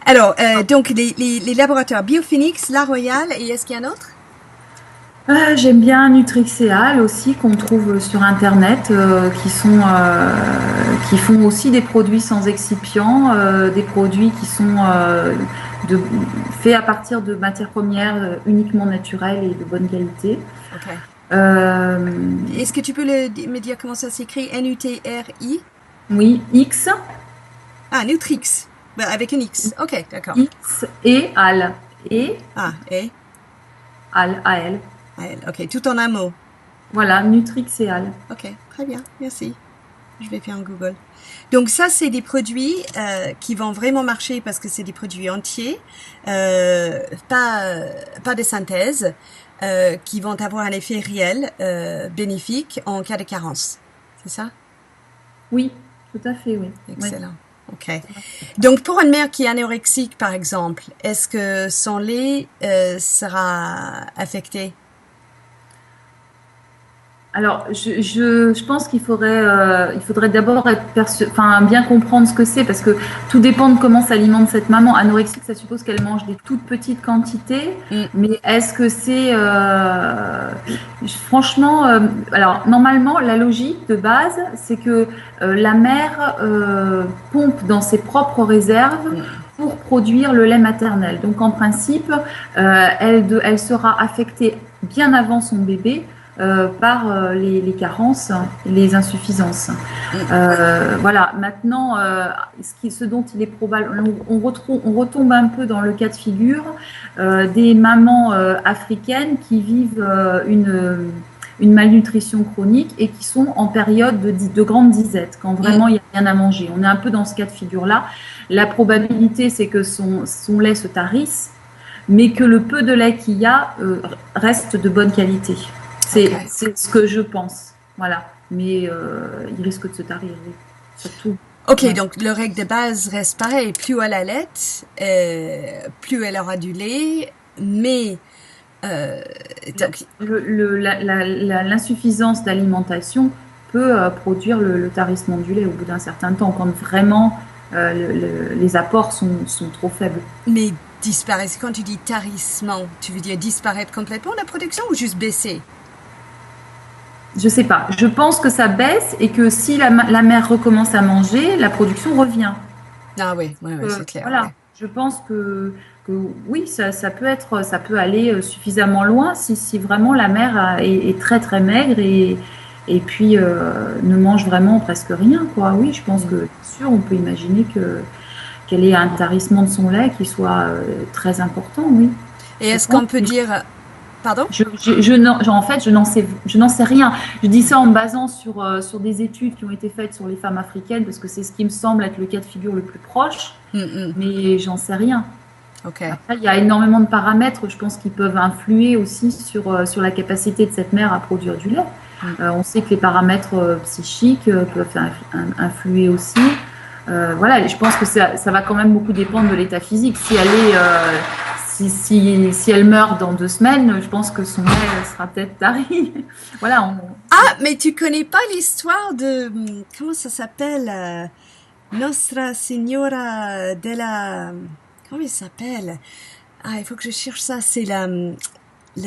Alors, donc les laboratoires Biophoenix, La Royale, et est-ce qu'il y a un autre? J'aime bien Nutrixeal aussi qu'on trouve sur internet, qui font aussi des produits sans excipients, des produits qui sont faits à partir de matières premières uniquement naturelles et de bonne qualité. Ok. Euh, Est-ce que tu peux me dire comment ça s'écrit? N-U-T-R-I? oui, X, Ah, Nutrix. Ben, avec un X. Ok, d'accord. X et AL. Et Ah, et? AL, AL. Ah, elle. Ok, tout en un mot. Voilà, Nutrixeal. Ok, très bien, merci. Je vais faire un Google. Donc ça, c'est des produits qui vont vraiment marcher parce que c'est des produits entiers, pas de synthèse, qui vont avoir un effet réel, bénéfique en cas de carence. C'est ça? Oui, tout à fait, oui. Excellent. Ok. Donc pour une mère qui est anorexique, par exemple, est-ce que son lait sera affecté? Alors, je pense qu'il faudrait d'abord bien comprendre ce que c'est, parce que tout dépend de comment s'alimente cette maman. Anorexique, ça suppose qu'elle mange des toutes petites quantités, mais est-ce que c'est... franchement, alors normalement, la logique de base, c'est que la mère pompe dans ses propres réserves pour produire le lait maternel. Donc en principe, elle sera affectée bien avant son bébé par les carences, les insuffisances. Voilà. Maintenant, ce dont il est probable, on retombe un peu dans le cas de figure des mamans africaines qui vivent une malnutrition chronique et qui sont en période de grande disette, quand vraiment il n'y a rien à manger. On est un peu dans ce cas de figure-là. La probabilité, c'est que son lait se tarisse, mais que le peu de lait qu'il y a reste de bonne qualité. C'est ce que je pense. Voilà. Mais il risque de se tarir, oui. Surtout. Ok, donc le règle de base reste pareil. Plus elle allait, plus elle aura du lait, mais donc, l'insuffisance d'alimentation peut produire le tarissement du lait au bout d'un certain temps, quand vraiment les apports sont trop faibles. Mais disparaître, quand tu dis tarissement, tu veux dire disparaître complètement la production ou juste baisser? Je sais pas. Je pense que ça baisse et que si la mère recommence à manger, la production revient. Ah oui, c'est clair. Voilà. Ouais. Je pense que oui, ça peut aller suffisamment loin si vraiment la mère est très très maigre et puis ne mange vraiment presque rien, quoi. Oui, je pense que bien sûr, on peut imaginer qu'elle ait un tarissement de son lait qui soit très important, oui. Et est-ce qu'on peut dire... Pardon? En fait, je n'en sais rien. Je dis ça en me basant sur des études qui ont été faites sur les femmes africaines, parce que c'est ce qui me semble être le cas de figure le plus proche, mais j'en sais rien. Okay. Après, il y a énormément de paramètres, je pense, qui peuvent influer aussi sur la capacité de cette mère à produire du lait. On sait que les paramètres psychiques peuvent influer aussi. Voilà, je pense que ça va quand même beaucoup dépendre de l'état physique. Si elle est... Si elle meurt dans 2 semaines, je pense que son lait sera peut-être tari. Voilà. Ah, mais tu connais pas l'histoire de... Comment ça s'appelle Nostra Signora della... Comment il s'appelle? Ah, il faut que je cherche ça. C'est la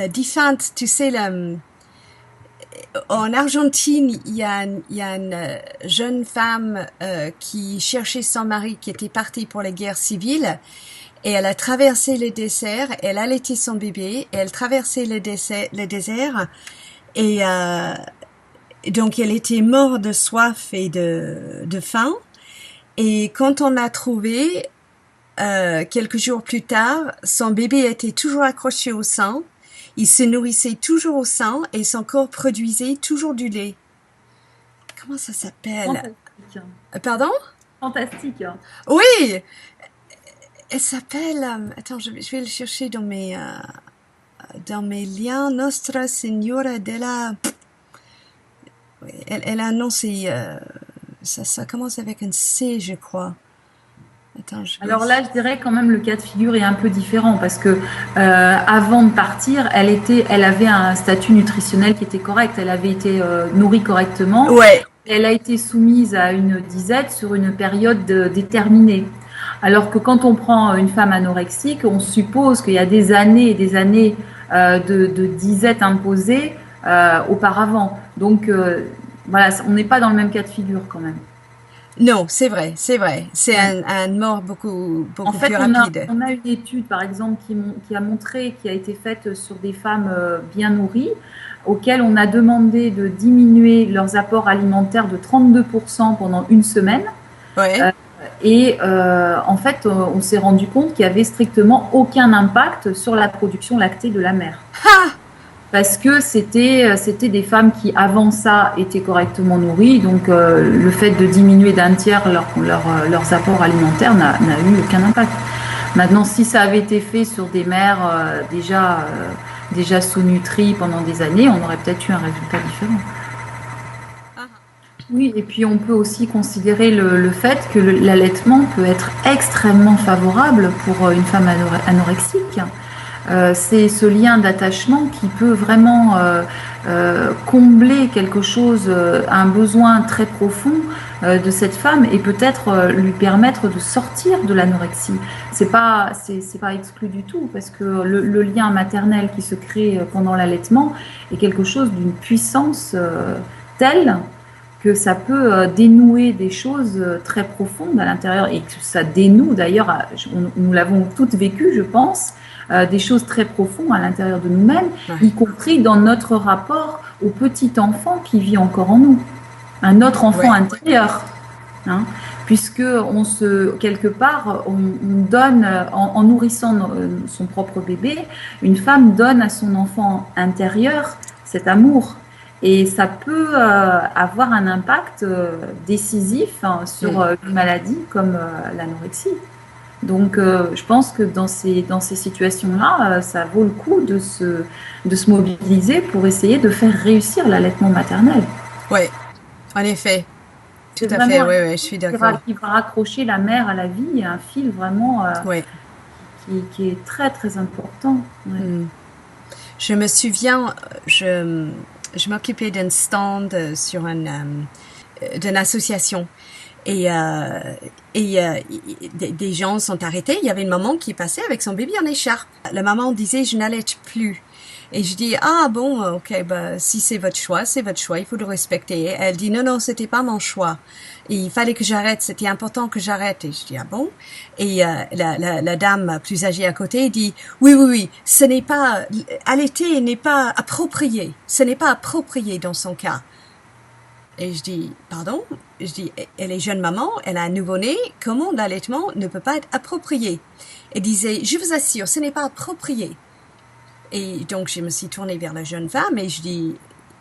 défunte, tu sais, en Argentine, il y a une jeune femme qui cherchait son mari qui était parti pour la guerre civile. Et elle a traversé le désert, elle allaitait son bébé, elle traversait le désert, et donc elle était morte de soif et de faim. Et quand on l'a trouvée, quelques jours plus tard, son bébé était toujours accroché au sein. Il se nourrissait toujours au sein et son corps produisait toujours du lait. Comment ça s'appelle? Fantastique. Pardon? Fantastique. Oui! Elle s'appelle... attends, je vais le chercher dans mes liens. Nostra Signora della... Oui, elle a un nom, ça commence avec un C, je crois. Attends, Alors là, je dirais quand même le cas de figure est un peu différent parce que avant de partir, elle avait un statut nutritionnel qui était correct. Elle avait été nourrie correctement. Ouais. Elle a été soumise à une disette sur une période déterminée. Alors que quand on prend une femme anorexique, on suppose qu'il y a des années et des années de disette imposée auparavant. Donc voilà, on n'est pas dans le même cas de figure quand même. Non, c'est vrai. C'est un mort beaucoup En fait, plus rapide. on a une étude, par exemple, qui a montré, qui a été faite sur des femmes bien nourries, auxquelles on a demandé de diminuer leurs apports alimentaires de 32% pendant une semaine. Ouais. En fait, on s'est rendu compte qu'il n'y avait strictement aucun impact sur la production lactée de la mère. Ha! Parce que c'était des femmes qui, avant ça, étaient correctement nourries. Donc, le fait de diminuer d'un tiers leurs apports alimentaires n'a eu aucun impact. Maintenant, si ça avait été fait sur des mères déjà sous-nutries pendant des années, on aurait peut-être eu un résultat différent. Oui, et puis on peut aussi considérer le fait que l'allaitement peut être extrêmement favorable pour une femme anorexique. C'est ce lien d'attachement qui peut vraiment combler quelque chose, un besoin très profond de cette femme et peut-être lui permettre de sortir de l'anorexie. C'est pas exclu du tout parce que le lien maternel qui se crée pendant l'allaitement est quelque chose d'une puissance telle que ça peut dénouer des choses très profondes à l'intérieur et que ça dénoue d'ailleurs, nous l'avons toutes vécu, je pense, des choses très profondes à l'intérieur de nous-mêmes, y compris dans notre rapport au petit enfant qui vit encore en nous, un autre enfant intérieur, hein, puisque quelque part, on donne, en nourrissant son propre bébé, une femme donne à son enfant intérieur cet amour. Et ça peut avoir un impact décisif sur une maladie comme l'anorexie. Donc, je pense que dans ces situations-là, ça vaut le coup de se mobiliser pour essayer de faire réussir l'allaitement maternel. Oui, en effet. Tout à fait, oui, je suis d'accord. Qui va raccrocher la mère à la vie, un fil vraiment qui est très, très important. Ouais. Je me souviens, je m'occupais d'un stand sur d'une association. Et des gens sont arrêtés. Il y avait une maman qui passait avec son bébé en écharpe. La maman disait, je n'allaite plus. Et je dis, ah bon, ok, bah, si c'est votre choix, il faut le respecter. Et elle dit, non, c'était pas mon choix. Et il fallait que j'arrête, c'était important que j'arrête. Et je dis, ah bon? Et la dame plus âgée à côté dit, oui, ce n'est pas, allaiter n'est pas approprié. Ce n'est pas approprié dans son cas. Et je dis, pardon? Je dis, elle est jeune maman, elle a un nouveau-né, comment l'allaitement ne peut pas être approprié? Elle disait, je vous assure, ce n'est pas approprié. Et donc, je me suis tournée vers la jeune femme et je dis,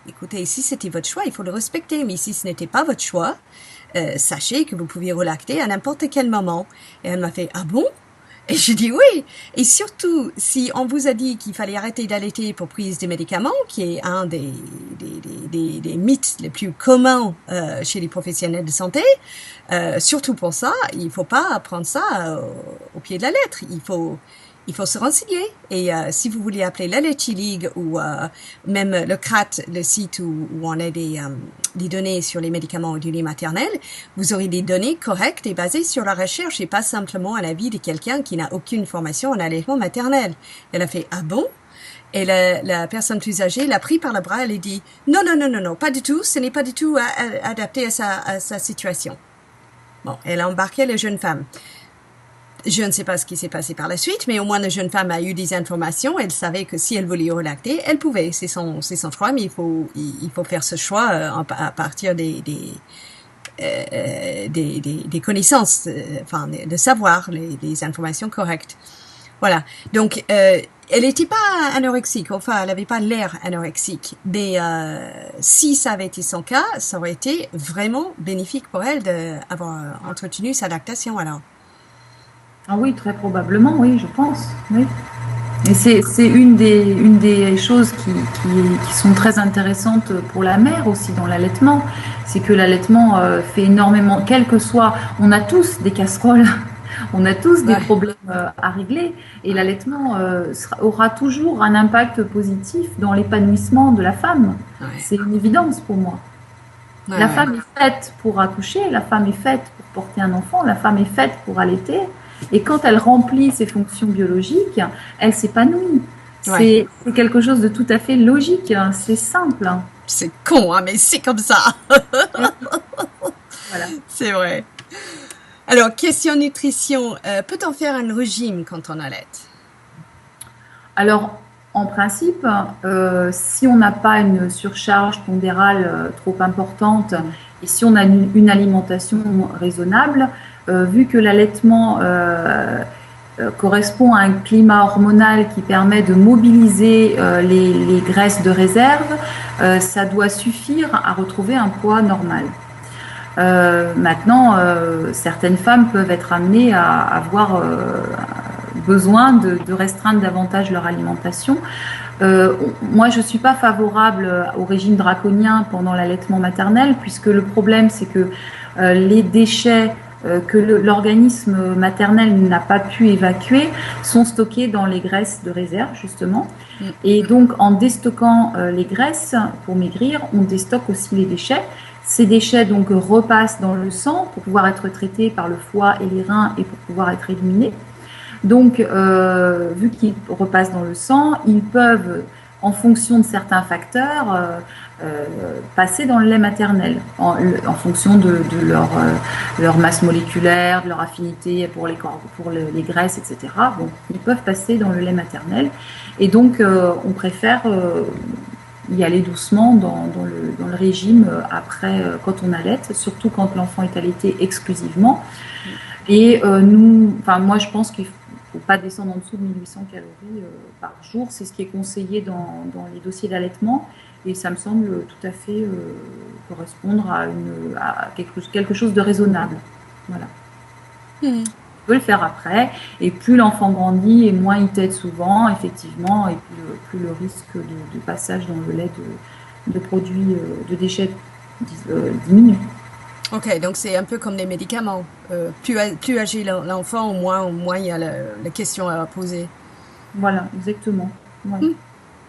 écoutez, si c'était votre choix, il faut le respecter, mais si ce n'était pas votre choix, sachez que vous pouvez relacter à n'importe quel moment. Et elle m'a fait, ah bon? Et je dis oui. Et surtout, si on vous a dit qu'il fallait arrêter d'allaiter pour prise des médicaments, qui est un des mythes les plus communs chez les professionnels de santé, surtout pour ça, il faut pas prendre ça au pied de la lettre. Il faut se renseigner. Et si vous voulez appeler la Laitchi League ou même le CRAT, le site où on a des données sur les médicaments du lait maternel, vous aurez des données correctes et basées sur la recherche et pas simplement à l'avis de quelqu'un qui n'a aucune formation en allaitement maternel. Elle a fait « Ah bon ?» Et la personne plus âgée l'a pris par le bras, elle a dit « Non, pas du tout, ce n'est pas du tout adapté à sa situation. » Bon, elle a embarqué la jeune femme. Je ne sais pas ce qui s'est passé par la suite, mais au moins la jeune femme a eu des informations. Elle savait que si elle voulait relacter, elle pouvait. C'est son choix, mais il faut faire ce choix à partir des connaissances, enfin de savoir les informations correctes. Voilà. Donc Elle n'était pas anorexique, enfin, elle n'avait pas l'air anorexique. Mais si ça avait été son cas, ça aurait été vraiment bénéfique pour elle d'avoir entretenu sa lactation alors. Ah oui, très probablement, oui, je pense. Oui. Et c'est une des choses qui sont très intéressantes pour la mère aussi dans l'allaitement. C'est que l'allaitement fait énormément, quel que soit, on a tous des casseroles, on a tous des Ouais, problèmes à régler. Et l'allaitement aura toujours un impact positif dans l'épanouissement de la femme. ouais, C'est une évidence pour moi. ouais, La ouais. femme est faite pour accoucher, la femme est faite pour porter un enfant, la femme est faite pour allaiter. Et quand elle remplit ses fonctions biologiques, elle s'épanouit. Ouais. C'est quelque chose de tout à fait logique, hein. C'est simple, hein. C'est con, hein, mais c'est comme ça. Voilà. C'est vrai. Alors, question nutrition. Peut-on faire un régime quand on allaite? Alors, en principe, si on n'a pas une surcharge pondérale trop importante et si on a une alimentation raisonnable, vu que l'allaitement correspond à un climat hormonal qui permet de mobiliser les graisses de réserve, ça doit suffire à retrouver un poids normal. Maintenant, certaines femmes peuvent être amenées à avoir besoin de restreindre davantage leur alimentation. Moi, je ne suis pas favorable au régime draconien pendant l'allaitement maternel, puisque le problème, c'est que les déchets que l'organisme maternel n'a pas pu évacuer sont stockés dans les graisses de réserve, justement. Et donc, en déstockant les graisses pour maigrir, on déstocke aussi les déchets. Ces déchets donc repassent dans le sang pour pouvoir être traités par le foie et les reins et pour pouvoir être éliminés. Donc, vu qu'ils repassent dans le sang, ils peuvent, en fonction de certains facteurs, passer dans le lait maternel, en fonction de leur masse moléculaire, de leur affinité pour les graisses, etc. Bon, ils peuvent passer dans le lait maternel. Et donc, on préfère y aller doucement dans le régime après, quand on allaite, surtout quand l'enfant est allaité exclusivement. Et moi, je pense qu'il ne faut pas descendre en dessous de 1800 calories par jour. C'est ce qui est conseillé dans les dossiers d'allaitement. Et ça me semble tout à fait correspondre à quelque chose de raisonnable. Voilà. On peut le faire après. Et plus l'enfant grandit et moins il tète souvent, effectivement, et plus le risque de passage dans le lait de produits, de déchets diminue. Ok, donc c'est un peu comme les médicaments. Plus âgé l'enfant, au moins il y a la question à poser. Voilà, exactement. Ouais.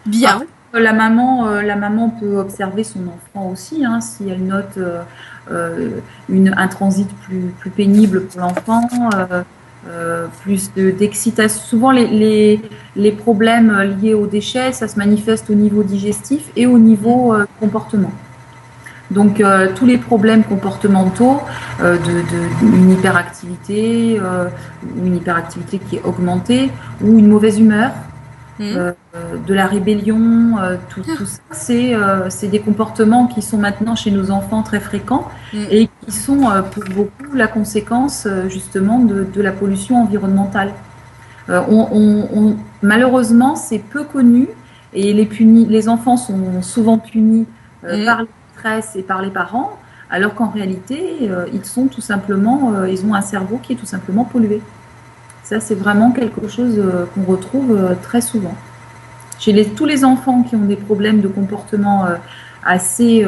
Bien. Après, la maman peut observer son enfant aussi, hein, si elle note un transit plus pénible pour l'enfant, plus d'excitation. Souvent, les problèmes liés aux déchets, ça se manifeste au niveau digestif et au niveau comportement. Donc, tous les problèmes comportementaux, d'une hyperactivité, une hyperactivité qui est augmentée, ou une mauvaise humeur, de la rébellion, tout ça, c'est des comportements qui sont maintenant chez nos enfants très fréquents et qui sont pour beaucoup la conséquence justement de la pollution environnementale. Malheureusement, c'est peu connu et les enfants sont souvent punis par le stress et par les parents, alors qu'en réalité, ils ont un cerveau qui est tout simplement pollué. Ça, c'est vraiment quelque chose qu'on retrouve très souvent. Chez tous les enfants qui ont des problèmes de comportement assez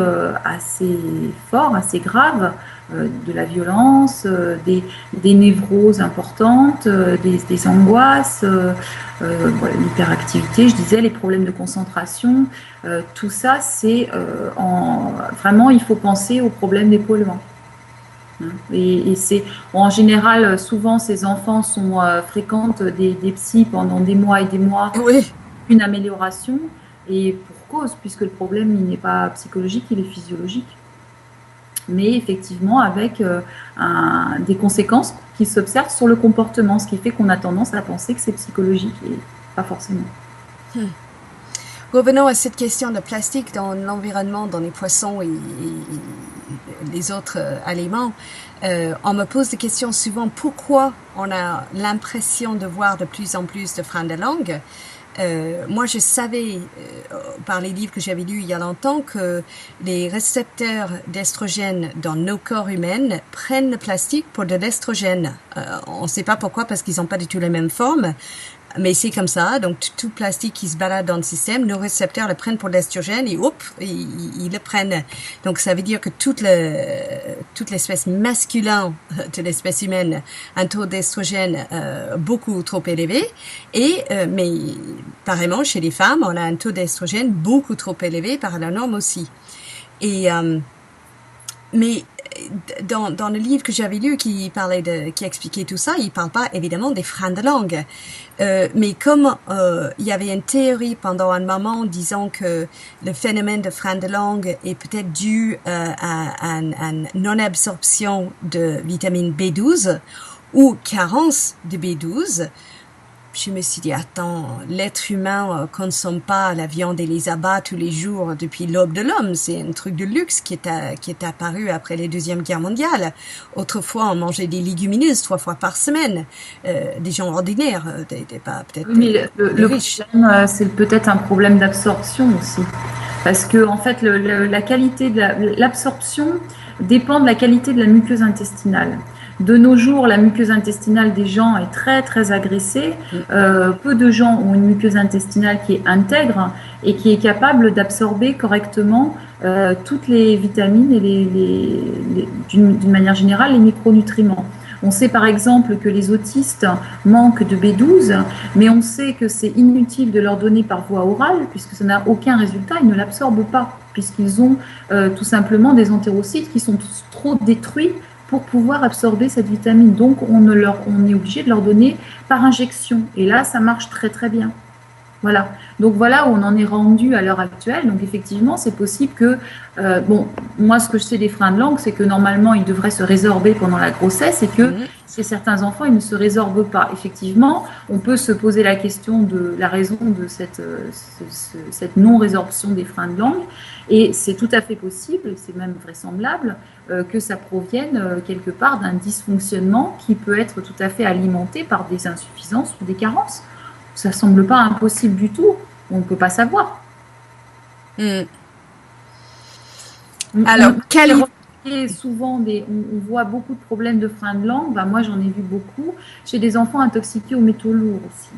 forts, assez graves, de la violence, des névroses importantes, des angoisses, voilà, l'hyperactivité, je disais, les problèmes de concentration, tout ça, c'est vraiment, il faut penser aux problèmes des polluants. Et en général, souvent, ces enfants fréquentent des psys pendant des mois et des mois, Oui. une amélioration, et pour cause, puisque le problème, il n'est pas psychologique, il est physiologique. Mais effectivement, avec des conséquences qui s'observent sur le comportement, ce qui fait qu'on a tendance à penser que c'est psychologique, et pas forcément. Revenons à cette question de plastique dans l'environnement, dans les poissons et les autres aliments. On me pose des questions souvent. Pourquoi on a l'impression de voir de plus en plus de freins de langue Moi, je savais par les livres que j'avais lus il y a longtemps que les récepteurs d'estrogène dans nos corps humains prennent le plastique pour de l'estrogène. On ne sait pas pourquoi, parce qu'ils n'ont pas du tout la même forme. Mais c'est comme ça, donc tout plastique qui se balade dans le système, nos récepteurs le prennent pour de l'estrogène et hop, ils le prennent. Donc ça veut dire que toute l'espèce masculine de l'espèce humaine a un taux d'estrogène beaucoup trop élevé. Mais pareillement, chez les femmes, on a un taux d'estrogène beaucoup trop élevé par la norme aussi. Mais dans le livre que j'avais lu qui expliquait tout ça, il parle pas évidemment des freins de langue. Mais comme il y avait une théorie pendant un moment disant que le phénomène de frein de langue est peut-être dû à une non-absorption de vitamine B12 ou carence de B12, je me suis dit, attends, l'être humain consomme pas la viande et les abats tous les jours depuis l'aube de l'homme. C'est un truc de luxe qui est apparu après la Deuxième Guerre mondiale. Autrefois, on mangeait des légumineuses 3 fois par semaine. Des gens ordinaires, pas peut-être oui, mais le riches. problème, c'est peut-être un problème d'absorption aussi. Parce que, en fait, la qualité de l'absorption dépend de la qualité de la muqueuse intestinale. De nos jours, la muqueuse intestinale des gens est très très agressée. Peu de gens ont une muqueuse intestinale qui est intègre et qui est capable d'absorber correctement toutes les vitamines et d'une manière générale les micronutriments. On sait par exemple que les autistes manquent de B12, mais on sait que c'est inutile de leur donner par voie orale puisque ça n'a aucun résultat, ils ne l'absorbent pas puisqu'ils ont tout simplement des entérocytes qui sont trop détruits pour pouvoir absorber cette vitamine. Donc, on est obligé de leur donner par injection. Et là, ça marche très, très bien. Voilà. Donc, voilà où on en est rendu à l'heure actuelle. Donc, effectivement, c'est possible que... moi, ce que je sais des freins de langue, c'est que normalement, ils devraient se résorber pendant la grossesse et que chez certains enfants, ils ne se résorbent pas. Effectivement, on peut se poser la question de la raison de cette non-résorption des freins de langue. Et c'est tout à fait possible, c'est même vraisemblable, que ça provienne quelque part d'un dysfonctionnement qui peut être tout à fait alimenté par des insuffisances ou des carences. Ça ne semble pas impossible du tout, on ne peut pas savoir. Alors, souvent on voit beaucoup de problèmes de frein de langue, moi j'en ai vu beaucoup, chez des enfants intoxiqués aux métaux lourds aussi.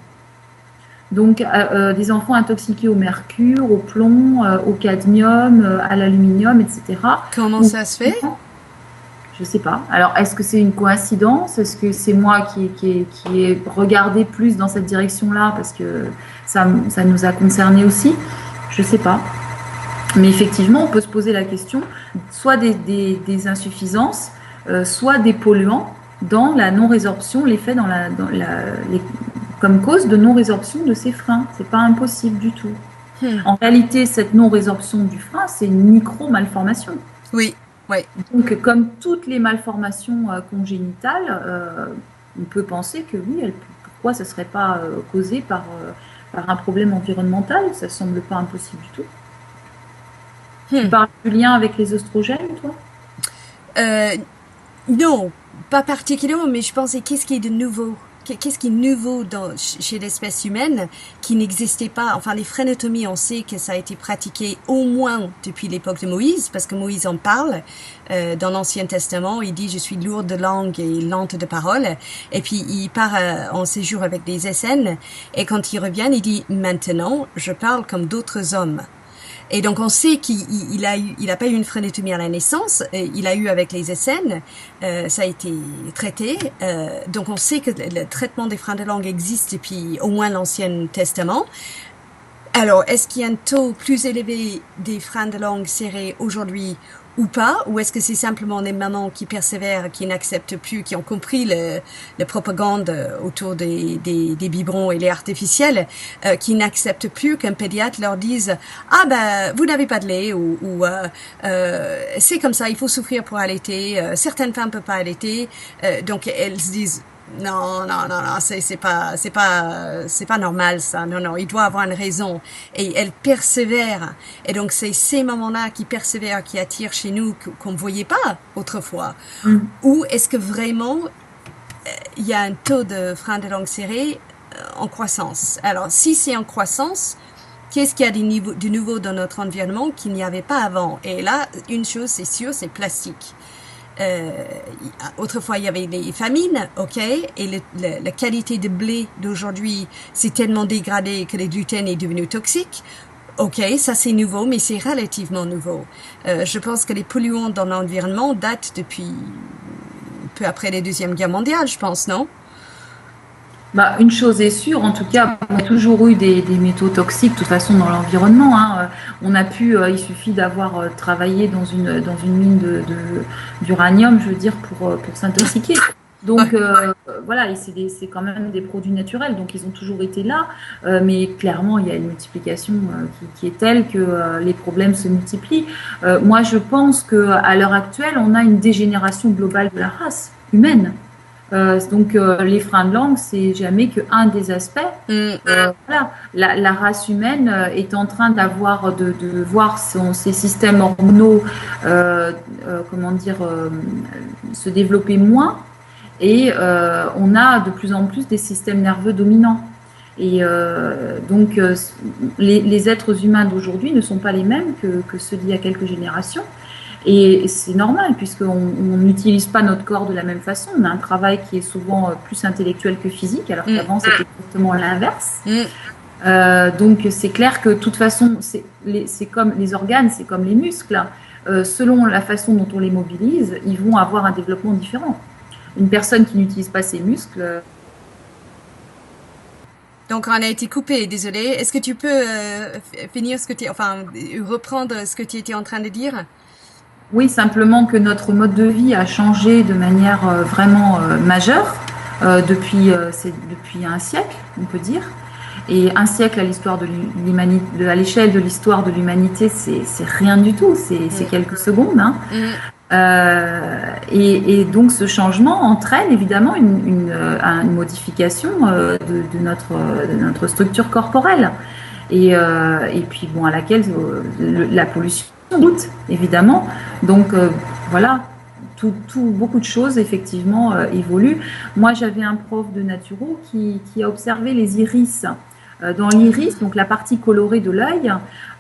Donc, des enfants intoxiqués au mercure, au plomb, au cadmium, à l'aluminium, etc. Comment ça se fait ? Je ne sais pas. Alors, est-ce que c'est une coïncidence ? Est-ce que c'est moi qui ai regardé plus dans cette direction-là parce que ça nous a concernés aussi ? Je ne sais pas. Mais effectivement, on peut se poser la question, soit des insuffisances, soit des polluants dans la non-résorption, l'effet comme cause de non-résorption de ces freins. Ce n'est pas impossible du tout. En réalité, cette non-résorption du frein, c'est une micro-malformation. Oui. Donc, comme toutes les malformations congénitales, on peut penser que oui, pourquoi ça ne serait pas causé par un problème environnemental ? Ça ne semble pas impossible du tout. Tu parles du lien avec les oestrogènes, toi ? Non, pas particulièrement, mais je pensais qu'est-ce qui est de nouveau ? Qu'est-ce qui est nouveau chez l'espèce humaine qui n'existait pas? Enfin, les phrénotomies, on sait que ça a été pratiqué au moins depuis l'époque de Moïse, parce que Moïse en parle dans l'Ancien Testament. Il dit « Je suis lourde de langue et lente de parole ». Et puis, il part en séjour avec des SN. Et quand il revient, il dit « Maintenant, je parle comme d'autres hommes ». Et donc, on sait qu'il a pas eu une phrénotomie à la naissance, il a eu avec les SN, ça a été traité. Donc, on sait que le traitement des freins de langue existe depuis au moins l'Ancien Testament. Alors, est-ce qu'il y a un taux plus élevé des freins de langue serrés aujourd'hui ou pas? Ou est-ce que c'est simplement des mamans qui persévèrent, qui n'acceptent plus, qui ont compris la propagande autour des biberons et les artificiels, qui n'acceptent plus qu'un pédiatre leur dise « Ah ben, vous n'avez pas de lait » ou c'est comme ça, il faut souffrir pour allaiter, certaines femmes ne peuvent pas allaiter. Donc, elles se disent non, c'est pas normal ça. Non, il doit avoir une raison. Et elle persévère. Et donc c'est ces moments-là qui persévèrent, qui attirent chez nous qu'on ne voyait pas autrefois. Ou est-ce que vraiment il y a un taux de frein de langue serré en croissance. Alors, si c'est en croissance, qu'est-ce qu'il y a de nouveau dans notre environnement qu'il n'y avait pas avant? Et là, une chose, c'est sûr, c'est plastique. Euh, Autrefois, il y avait les famines, ok, et la qualité de blé d'aujourd'hui s'est tellement dégradée que le gluten est devenu toxique. Ok, ça c'est nouveau, mais c'est relativement nouveau. Je pense que les polluants dans l'environnement datent depuis peu après la Deuxième Guerre mondiale, je pense, non? Bah, une chose est sûre, en tout cas, on a toujours eu des métaux toxiques, de toute façon, dans l'environnement, hein. On a pu, il suffit d'avoir travaillé dans une mine d'uranium, je veux dire, pour s'intoxiquer. Donc, voilà, et c'est quand même des produits naturels, donc ils ont toujours été là, mais clairement, il y a une multiplication qui est telle que les problèmes se multiplient. Moi, je pense qu'à l'heure actuelle, on a une dégénération globale de la race humaine. Donc les freins de langue, c'est jamais qu'un des aspects. Voilà, la race humaine est en train de voir ses systèmes hormonaux, comment dire, se développer moins, et on a de plus en plus des systèmes nerveux dominants. Et donc les êtres humains d'aujourd'hui ne sont pas les mêmes que ceux d'il y a quelques générations. Et c'est normal, puisqu'on n'utilise pas notre corps de la même façon. On a un travail qui est souvent plus intellectuel que physique, alors qu'avant, c'était exactement l'inverse. Donc, c'est clair que de toute façon, c'est comme les organes, c'est comme les muscles. Selon la façon dont on les mobilise, ils vont avoir un développement différent. Une personne qui n'utilise pas ses muscles... Donc, on a été coupé, désolé. Est-ce que tu peux finir reprendre ce que tu étais en train de dire? Oui, simplement que notre mode de vie a changé de manière vraiment majeure depuis un siècle, on peut dire. Et un siècle à l'histoire de l'humanité, à l'échelle de l'histoire de l'humanité, c'est rien du tout, c'est quelques secondes. Hein. Et donc ce changement entraîne évidemment une modification de notre structure corporelle. Et puis bon, à laquelle la pollution goûte, évidemment. Donc voilà, beaucoup de choses effectivement évoluent. Moi, j'avais un prof de naturo qui a observé les iris. Dans l'iris, donc la partie colorée de l'œil,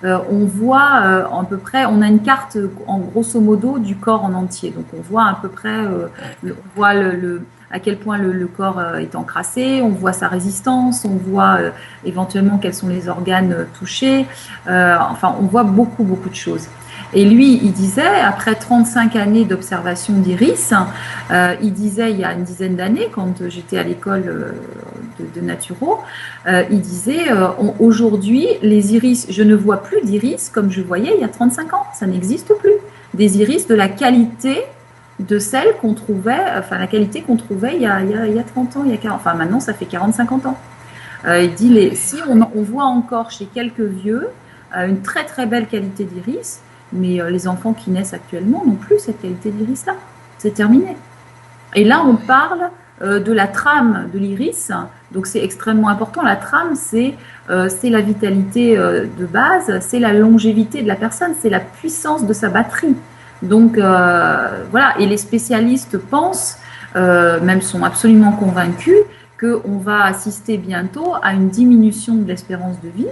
on voit à peu près, on a une carte en grosso modo du corps en entier. Donc on voit à peu près, on voit à quel point le corps est encrassé, on voit sa résistance, on voit éventuellement quels sont les organes touchés. Enfin, on voit beaucoup de choses. Et lui, il disait, après 35 années d'observation d'iris, il disait il y a une dizaine d'années, quand j'étais à l'école de naturo, il disait aujourd'hui, les iris, je ne vois plus d'iris comme je voyais il y a 35 ans. Ça n'existe plus. Des iris de la qualité de celles qu'on trouvait, enfin la qualité qu'on trouvait il y a 30 ans, il y a 40, enfin maintenant ça fait 40-50 ans. Il dit, si on voit encore chez quelques vieux une très très belle qualité d'iris, mais les enfants qui naissent actuellement n'ont plus cette qualité d'iris-là. C'est terminé. Et là, on parle de la trame de l'iris. Donc, c'est extrêmement important. La trame, c'est la vitalité de base, c'est la longévité de la personne, c'est la puissance de sa batterie. Donc, voilà. Et les spécialistes pensent, même sont absolument convaincus, qu'on va assister bientôt à une diminution de l'espérance de vie.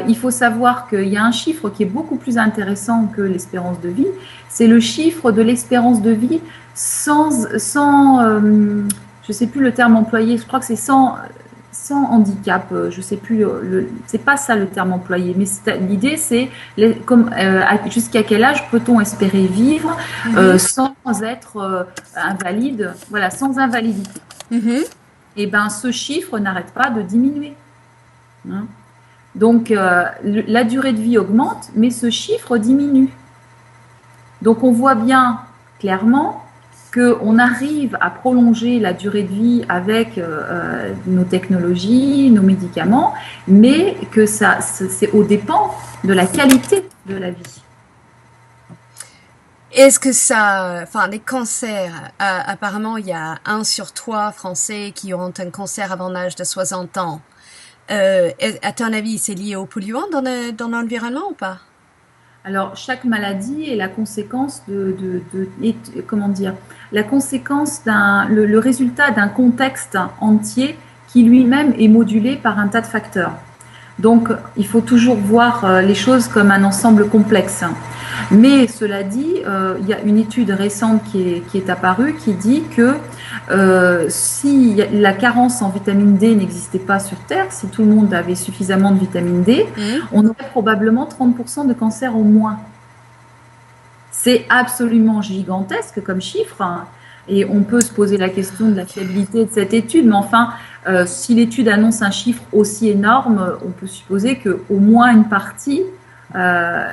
Il faut savoir qu'il y a un chiffre qui est beaucoup plus intéressant que l'espérance de vie, c'est le chiffre de l'espérance de vie sans je ne sais plus le terme employé, je crois que c'est sans handicap, je ne sais plus, c'est pas ça le terme employé, mais l'idée c'est jusqu'à quel âge peut-on espérer vivre sans être invalide, voilà, sans invalidité. Et bien ce chiffre n'arrête pas de diminuer. Hein. Donc, la durée de vie augmente, mais ce chiffre diminue. Donc, on voit bien clairement qu'on arrive à prolonger la durée de vie avec nos technologies, nos médicaments, mais que c'est aux dépens de la qualité de la vie. Est-ce que les cancers, apparemment, il y a 1 sur 3 Français qui auront un cancer avant l'âge de 60 ans. À ton avis, c'est lié aux polluants dans l'environnement ou pas? Alors, chaque maladie est la conséquence comment dire, la conséquence le résultat d'un contexte entier qui lui-même est modulé par un tas de facteurs. Donc, il faut toujours voir les choses comme un ensemble complexe. Mais cela dit, il y a une étude récente qui est apparue qui dit que si la carence en vitamine D n'existait pas sur Terre, si tout le monde avait suffisamment de vitamine D, on aurait probablement 30% de cancers en moins. C'est absolument gigantesque comme chiffre, hein, et on peut se poser la question de la fiabilité de cette étude, mais enfin, si l'étude annonce un chiffre aussi énorme, on peut supposer qu'au moins une partie,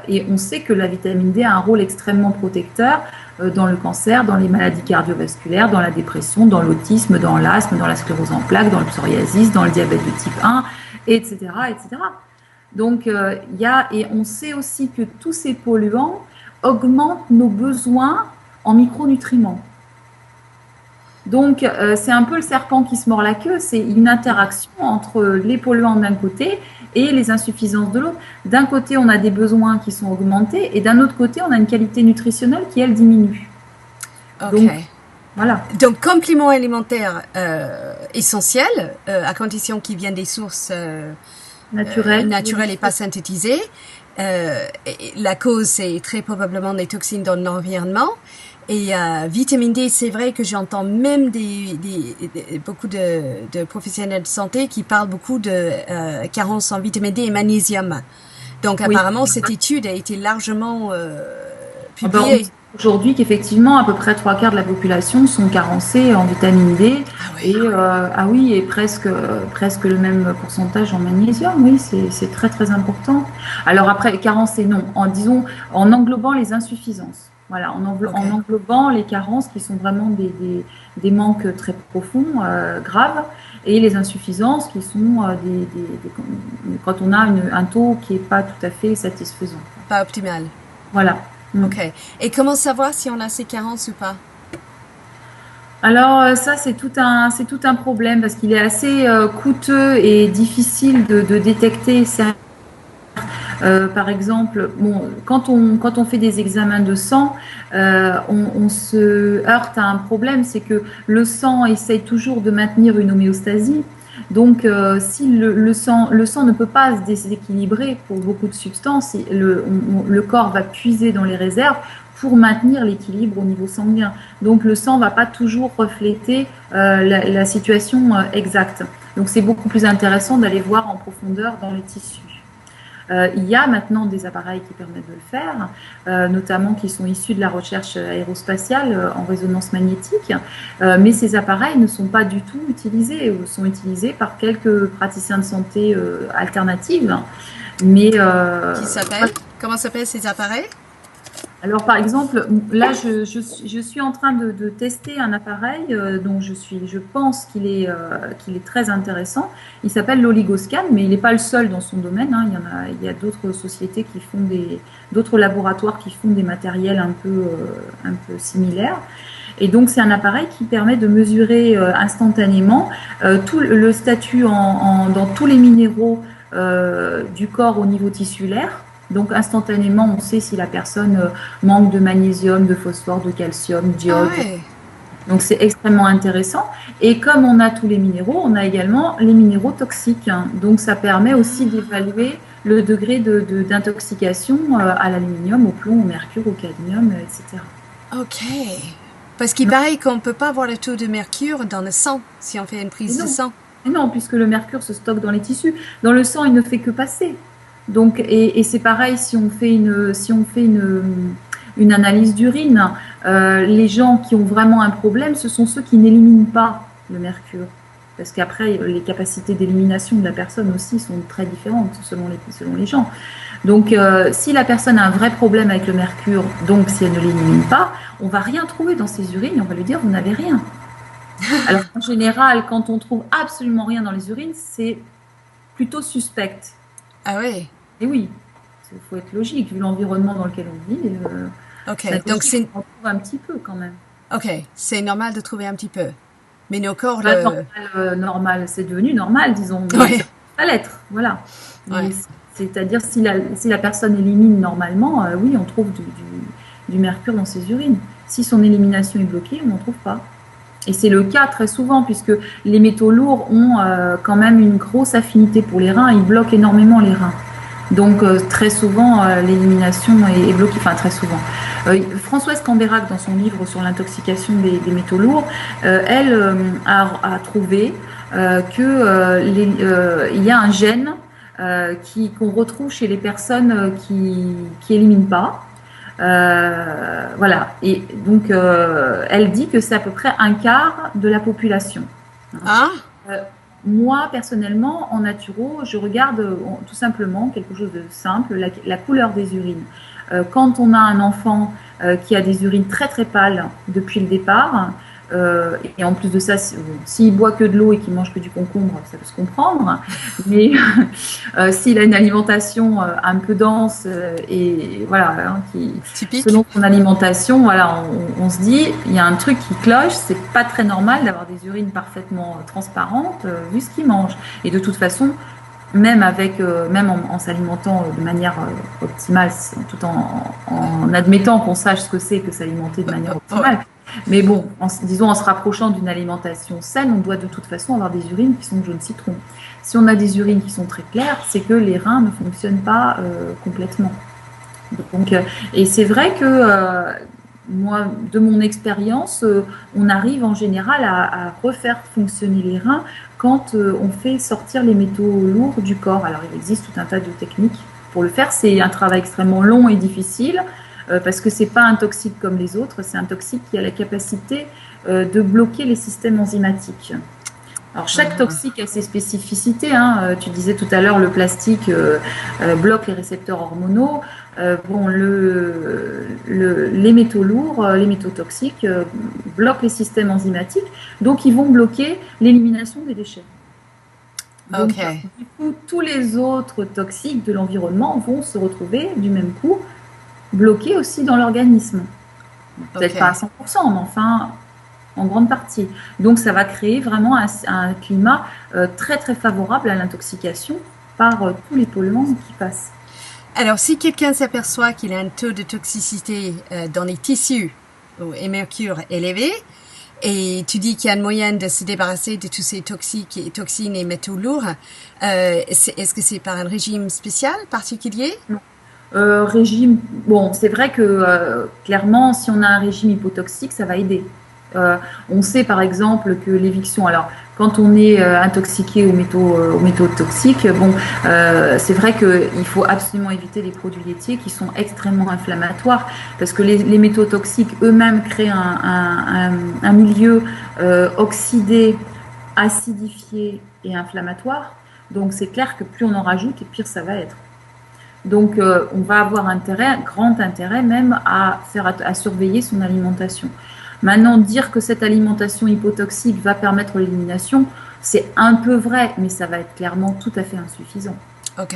et on sait que la vitamine D a un rôle extrêmement protecteur dans le cancer, dans les maladies cardiovasculaires, dans la dépression, dans l'autisme, dans l'asthme, dans la sclérose en plaques, dans le psoriasis, dans le diabète de type 1, etc., etc. Donc, et on sait aussi que tous ces polluants augmentent nos besoins en micronutriments. Donc, c'est un peu le serpent qui se mord la queue, c'est une interaction entre les polluants d'un côté et les insuffisances de l'autre. D'un côté, on a des besoins qui sont augmentés et d'un autre côté, on a une qualité nutritionnelle qui, elle, diminue. Ok. Donc, voilà. Donc, complément alimentaire essentiel, à condition qu'il vienne des sources naturelles et pas synthétisées. La cause, c'est très probablement des toxines dans l'environnement. Et vitamine D, c'est vrai que j'entends même beaucoup de professionnels de santé qui parlent beaucoup de carence en vitamine D et magnésium. Donc apparemment, cette étude a été largement publiée. Aujourd'hui, qu'effectivement, à peu près 3/4 de la population sont carencés en vitamine D. Ah oui. Et presque le même pourcentage en magnésium. Oui, c'est très très important. Alors après, carencés, non, en englobant les insuffisances. Voilà, en englobant les carences qui sont vraiment des manques très profonds, graves, et les insuffisances qui sont quand on a un taux qui n'est pas tout à fait satisfaisant. Pas optimal. Voilà. Ok. Et comment savoir si on a ces carences ou pas? Alors ça, c'est tout un problème parce qu'il est assez coûteux et difficile de détecter ça. Par exemple, quand on fait des examens de sang, on se heurte à un problème, c'est que le sang essaye toujours de maintenir une homéostasie. Donc, si le sang ne peut pas se déséquilibrer pour beaucoup de substances, le corps va puiser dans les réserves pour maintenir l'équilibre au niveau sanguin. Donc, le sang ne va pas toujours refléter la situation exacte. Donc, c'est beaucoup plus intéressant d'aller voir en profondeur dans les tissus. Il y a maintenant des appareils qui permettent de le faire, notamment qui sont issus de la recherche aérospatiale en résonance magnétique, mais ces appareils ne sont pas du tout utilisés ou sont utilisés par quelques praticiens de santé alternatifs. Mais, Comment s'appellent ces appareils? Alors, par exemple, là, je suis en train de tester un appareil dont je pense qu'il est très intéressant. Il s'appelle l'Oligoscan, mais il n'est pas le seul dans son domaine. Hein. Il y a d'autres sociétés qui font d'autres laboratoires qui font des matériels un peu similaires. Et donc, c'est un appareil qui permet de mesurer instantanément tout le statut dans tous les minéraux du corps au niveau tissulaire. Donc, instantanément, on sait si la personne manque de magnésium, de phosphore, de calcium, d'iode. Ah ouais. Donc, c'est extrêmement intéressant. Et comme on a tous les minéraux, on a également les minéraux toxiques. Donc, ça permet aussi d'évaluer le degré d'intoxication à l'aluminium, au plomb, au mercure, au cadmium, etc. Ok. Parce qu'il paraît qu'on ne peut pas voir le taux de mercure dans le sang si on fait une prise de sang. Non, puisque le mercure se stocke dans les tissus. Dans le sang, il ne fait que passer. Donc, et c'est pareil si on fait une analyse d'urine. Les gens qui ont vraiment un problème, ce sont ceux qui n'éliminent pas le mercure. Parce qu'après, les capacités d'élimination de la personne aussi sont très différentes selon les gens. Donc, si la personne a un vrai problème avec le mercure, donc si elle ne l'élimine pas, on ne va rien trouver dans ses urines et on va lui dire « vous n'avez rien ». Alors, en général, quand on trouve absolument rien dans les urines, c'est plutôt suspect. Ah oui. Et oui, il faut être logique, vu l'environnement dans lequel on vit. Ok, donc c'est... On trouve un petit peu quand même. Ok, c'est normal de trouver un petit peu. Mais nos corps... Normal, c'est devenu normal, disons. Ouais. À l'être, voilà. Ouais. C'est-à-dire, si la personne élimine normalement, oui, on trouve du mercure dans ses urines. Si son élimination est bloquée, on n'en trouve pas. Et c'est le cas très souvent, puisque les métaux lourds ont quand même une grosse affinité pour les reins, ils bloquent énormément les reins. Donc très souvent, l'élimination est bloquée, enfin très souvent. Françoise Cambérac, dans son livre sur l'intoxication des métaux lourds, elle a trouvé qu'il y a un gène qu'on retrouve chez les personnes qui éliminent pas. Voilà. Et donc, elle dit que c'est à peu près un quart de la population. Ah. Moi, personnellement, en naturo, je regarde tout simplement quelque chose de simple, la couleur des urines. Quand on a un enfant qui a des urines très très pâles depuis le départ, et en plus de ça, s'il boit que de l'eau et qu'il mange que du concombre, ça peut se comprendre. Mais s'il a une alimentation un peu dense et voilà, selon son alimentation, voilà, on se dit, il y a un truc qui cloche. C'est pas très normal d'avoir des urines parfaitement transparentes vu ce qu'il mange. Et de toute façon, même en s'alimentant de manière optimale, tout en admettant qu'on sache ce que c'est que s'alimenter de manière optimale. Mais bon, disons en se rapprochant d'une alimentation saine, on doit de toute façon avoir des urines qui sont jaune citron. Si on a des urines qui sont très claires, c'est que les reins ne fonctionnent pas complètement. Donc, et c'est vrai que moi, de mon expérience, on arrive en général à refaire fonctionner les reins quand on fait sortir les métaux lourds du corps. Alors, il existe tout un tas de techniques pour le faire. C'est un travail extrêmement long et difficile parce que c'est pas un toxique comme les autres. C'est un toxique qui a la capacité de bloquer les systèmes enzymatiques. Alors, chaque toxique a ses spécificités. Tu disais tout à l'heure, le plastique bloque les récepteurs hormonaux. Les métaux lourds, les métaux toxiques bloquent les systèmes enzymatiques. Donc, ils vont bloquer l'élimination des déchets. Donc, du coup, tous les autres toxiques de l'environnement vont se retrouver du même coup bloqués aussi dans l'organisme. Peut-être pas à 100%, mais enfin en grande partie. Donc ça va créer vraiment un climat très très favorable à l'intoxication par tous les polluants qui passent. Alors si quelqu'un s'aperçoit qu'il a un taux de toxicité dans les tissus et mercure élevé, et tu dis qu'il y a une moyenne de se débarrasser de tous ces toxines et métaux lourds, est-ce que c'est par un régime spécial, particulier? Non. Régime, bon, c'est vrai que clairement, si on a un régime hypotoxique, ça va aider. On sait par exemple que l'éviction, alors quand on est intoxiqué aux métaux toxiques, c'est vrai qu'il faut absolument éviter les produits laitiers qui sont extrêmement inflammatoires parce que les métaux toxiques eux-mêmes créent un milieu oxydé, acidifié et inflammatoire. Donc c'est clair que plus on en rajoute, et pire ça va être. Donc, on va avoir grand intérêt même à surveiller son alimentation. Maintenant, dire que cette alimentation hypotoxique va permettre l'élimination, c'est un peu vrai, mais ça va être clairement tout à fait insuffisant. Ok.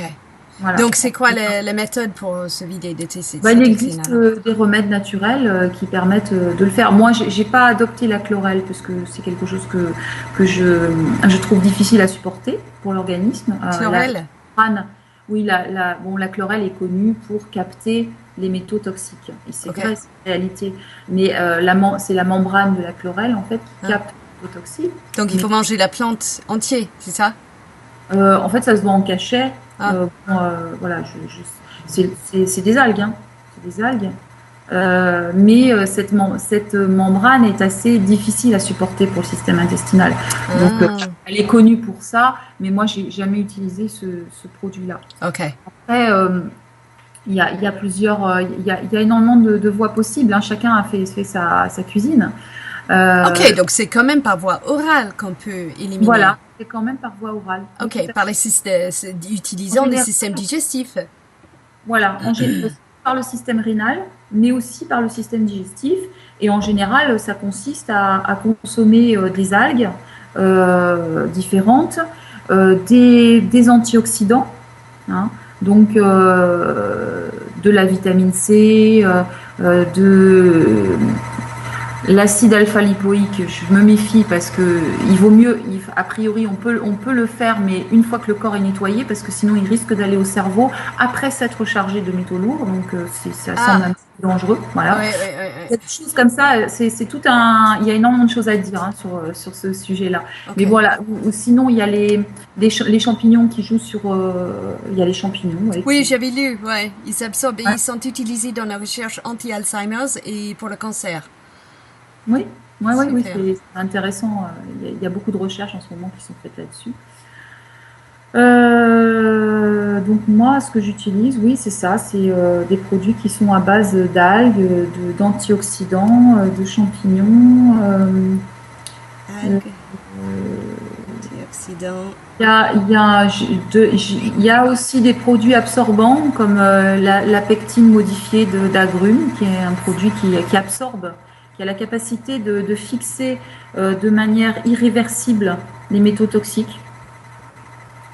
Voilà. Donc, c'est quoi la méthode pour se vider de ces il existe des remèdes naturels qui permettent de le faire. Moi, j'ai pas adopté la chlorelle parce que c'est quelque chose que je trouve difficile à supporter pour l'organisme. Chlorelle. Oui, la chlorelle est connue pour capter les métaux toxiques. Et c'est vrai, c'est une réalité. Mais c'est la membrane de la chlorelle, en fait, qui capte les métaux toxiques. Donc, il faut manger la plante entière, c'est ça? En fait, ça se voit en cachet. Voilà, c'est des algues. C'est des algues. Mais cette membrane est assez difficile à supporter pour le système intestinal. Donc, elle est connue pour ça, mais moi, j'ai jamais utilisé ce produit-là. Okay. Après, il y a plusieurs, il y a énormément de voies possibles. Chacun a fait sa cuisine. Ok, donc c'est quand même par voie orale qu'on peut éliminer. Voilà, c'est quand même par voie orale. Ok, utilisant les systèmes digestifs. Voilà, par le système rénal, mais aussi par le système digestif. Et en général, ça consiste à consommer des algues différentes, des antioxydants, donc de la vitamine C, L'acide alpha-lipoïque, je me méfie parce que il vaut mieux, a priori, on peut le faire, mais une fois que le corps est nettoyé, parce que sinon il risque d'aller au cerveau après s'être chargé de métaux lourds, donc ça semble un petit peu dangereux. Voilà. Ouais. Des choses comme ça, c'est tout un. Il y a énormément de choses à dire hein, sur ce sujet-là. Ok. Mais voilà, ou sinon il y a les champignons qui jouent sur. Il y a les champignons. Ouais, Oui, j'avais lu, ouais. Ils s'absorbent et ouais. ils sont utilisés dans la recherche anti-Alzheimer's et pour le cancer. Oui, oui, Super. c'est intéressant. Il y a beaucoup de recherches en ce moment qui sont faites là-dessus. Donc moi, ce que j'utilise, oui, c'est ça, c'est des produits qui sont à base d'algues, d'antioxydants, de champignons. Algues, antioxydants. Il y a aussi des produits absorbants comme la pectine modifiée d'agrumes, qui est un produit qui absorbe, qui a la capacité de fixer de manière irréversible les métaux toxiques.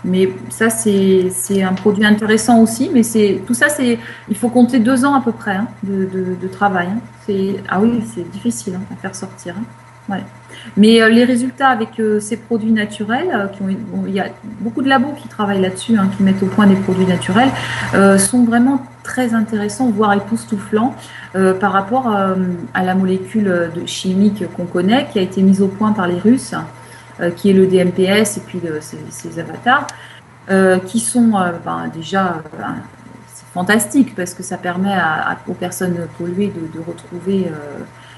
Mais ça, c'est un produit intéressant aussi. Mais tout ça, il faut compter 2 ans à peu près hein, de travail. Hein. Ah oui, c'est difficile hein, à faire sortir. Hein. Ouais. Mais les résultats avec ces produits naturels, il y a beaucoup de labos qui travaillent là-dessus, hein, qui mettent au point des produits naturels, sont vraiment très intéressants, voire époustouflants par rapport à la molécule chimique qu'on connaît, qui a été mise au point par les Russes qui est le DMPS et puis ses avatars, qui sont déjà c'est fantastique parce que ça permet aux personnes polluées de retrouver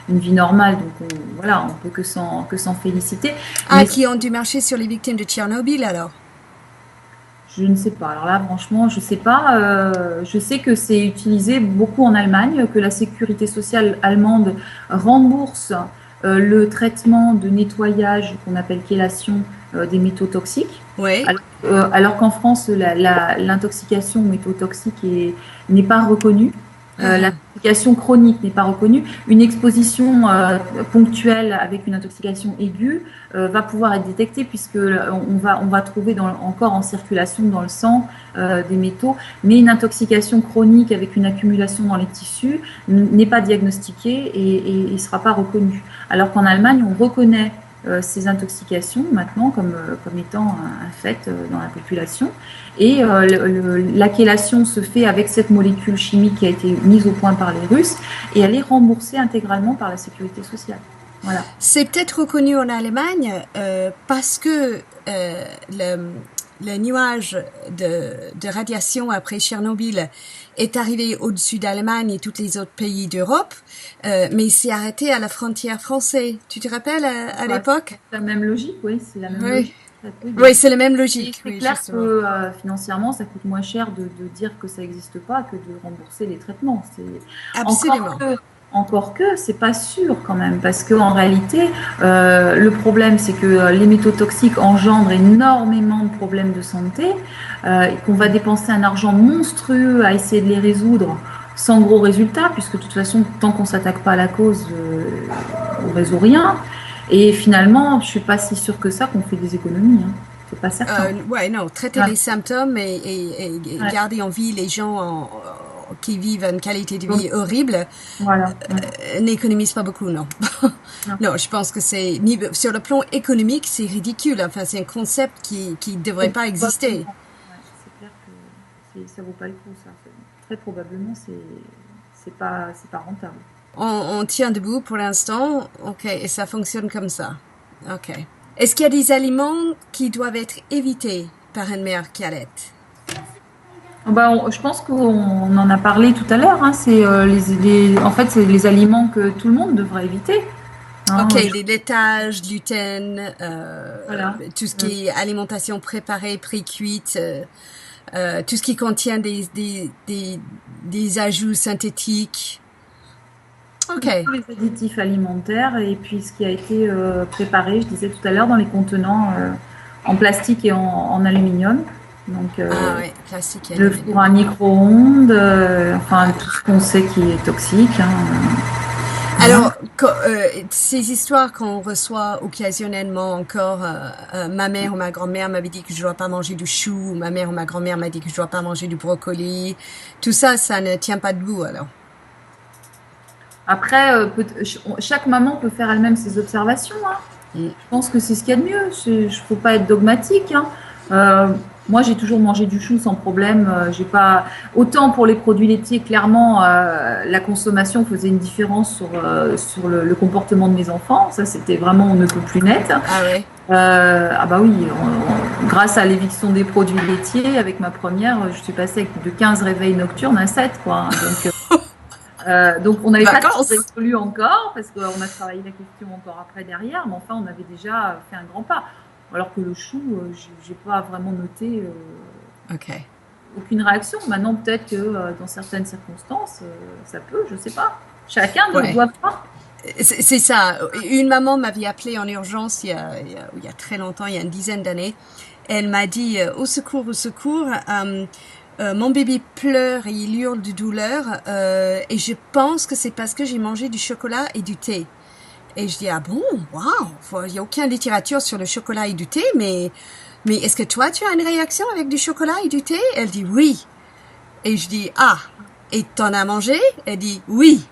une vie normale. Donc voilà, on peut que s'en féliciter. Ah, Mais qui ont dû marcher sur les victimes de Tchernobyl alors? je ne sais pas. Alors là, franchement, je sais pas. Je sais que c'est utilisé beaucoup en Allemagne, que la sécurité sociale allemande rembourse le traitement de nettoyage qu'on appelle chélation des métaux toxiques. Oui. Alors qu'en France, l'intoxication aux métaux toxiques n'est pas reconnue. L'intoxication chronique n'est pas reconnue. Une exposition ponctuelle avec une intoxication aiguë va pouvoir être détectée puisque on va trouver encore en circulation dans le sang des métaux, mais une intoxication chronique avec une accumulation dans les tissus n'est pas diagnostiquée et ne sera pas reconnue. Alors qu'en Allemagne, on reconnaît ces intoxications maintenant comme étant un fait dans la population. Et la chélation se fait avec cette molécule chimique qui a été mise au point par les Russes et elle est remboursée intégralement par la sécurité sociale. Voilà. C'est peut-être reconnu en Allemagne parce que le nuage de radiation après Tchernobyl est arrivé au-dessus d'Allemagne et tous les autres pays d'Europe, mais c'est arrêté à la frontière française. Tu te rappelles à l'époque? C'est la même logique, oui, c'est la même logique. Oui, c'est la même logique. C'est clair que financièrement, ça coûte moins cher de dire que ça n'existe pas que de rembourser les traitements. Absolument. Encore que, c'est pas sûr quand même, parce qu'en réalité, le problème, c'est que les métaux toxiques engendrent énormément de problèmes de santé, et qu'on va dépenser un argent monstrueux à essayer de les résoudre sans gros résultats, puisque de toute façon, tant qu'on s'attaque pas à la cause, on résout rien. Et finalement, je suis pas si sûre que ça qu'on fait des économies. Hein. C'est pas certain. Ouais, non, traiter les symptômes et garder en vie les gens qui vivent une qualité de vie horrible, voilà. n'économise pas beaucoup, non. Non, je pense que c'est sur le plan économique, c'est ridicule. Enfin, c'est un concept qui devrait pas exister. Ouais, c'est clair que ça vaut pas le coup, ça. Très probablement, c'est pas rentable. On tient debout pour l'instant, ok, et ça fonctionne comme ça, ok. Est-ce qu'il y a des aliments qui doivent être évités par une mère Calette? Je pense qu'on en a parlé tout à l'heure. Hein, en fait, c'est les aliments que tout le monde devrait éviter. Hein, ok, les laitages, gluten, voilà. Tout ce qui est alimentation préparée, pré-cuite, tout ce qui contient des ajouts synthétiques. Okay. Tous les additifs alimentaires et puis ce qui a été préparé, je disais tout à l'heure, dans les contenants en plastique et en aluminium. Donc, ouais, plastique et le four à micro-ondes, enfin tout ce qu'on sait qui est toxique. Hein, Alors, ces histoires qu'on reçoit occasionnellement encore, ma mère ou ma grand-mère m'avait dit que je dois pas manger du chou, ma mère ou ma grand-mère m'a dit que je dois pas manger du brocoli, tout ça, ça ne tient pas debout alors. Après, chaque maman peut faire elle-même ses observations, hein. Mm. Je pense que c'est ce qu'il y a de mieux. Il ne faut pas être dogmatique, hein. Moi, j'ai toujours mangé du chou sans problème. J'ai pas autant pour les produits laitiers. Clairement, la consommation faisait une différence sur le comportement de mes enfants. Ça, c'était vraiment on ne peut plus net. Ah ouais. Ah bah oui, grâce à l'éviction des produits laitiers, avec ma première, je suis passée avec plus de 15 réveils nocturnes à 7, quoi. Donc on n'avait pas tout Vacances. résolu encore, parce qu'on a travaillé la question encore après derrière, mais enfin on avait déjà fait un grand pas. Alors que le chou, j'ai pas vraiment noté Ok. aucune réaction. Maintenant peut-être que dans certaines circonstances, ça peut, je sais pas. Chacun ne Ouais. doit pas. C'est ça. Une maman m'avait appelé en urgence il y a très longtemps, il y a une dizaine d'années. Elle m'a dit au secours, mon bébé pleure et il hurle de douleur et je pense que c'est parce que j'ai mangé du chocolat et du thé. Et je dis ah bon, waouh, il y a aucune littérature sur le chocolat et du thé, mais est-ce que toi tu as une réaction avec du chocolat et du thé? Elle dit oui. Et je dis ah, et t'en as mangé? Elle dit oui.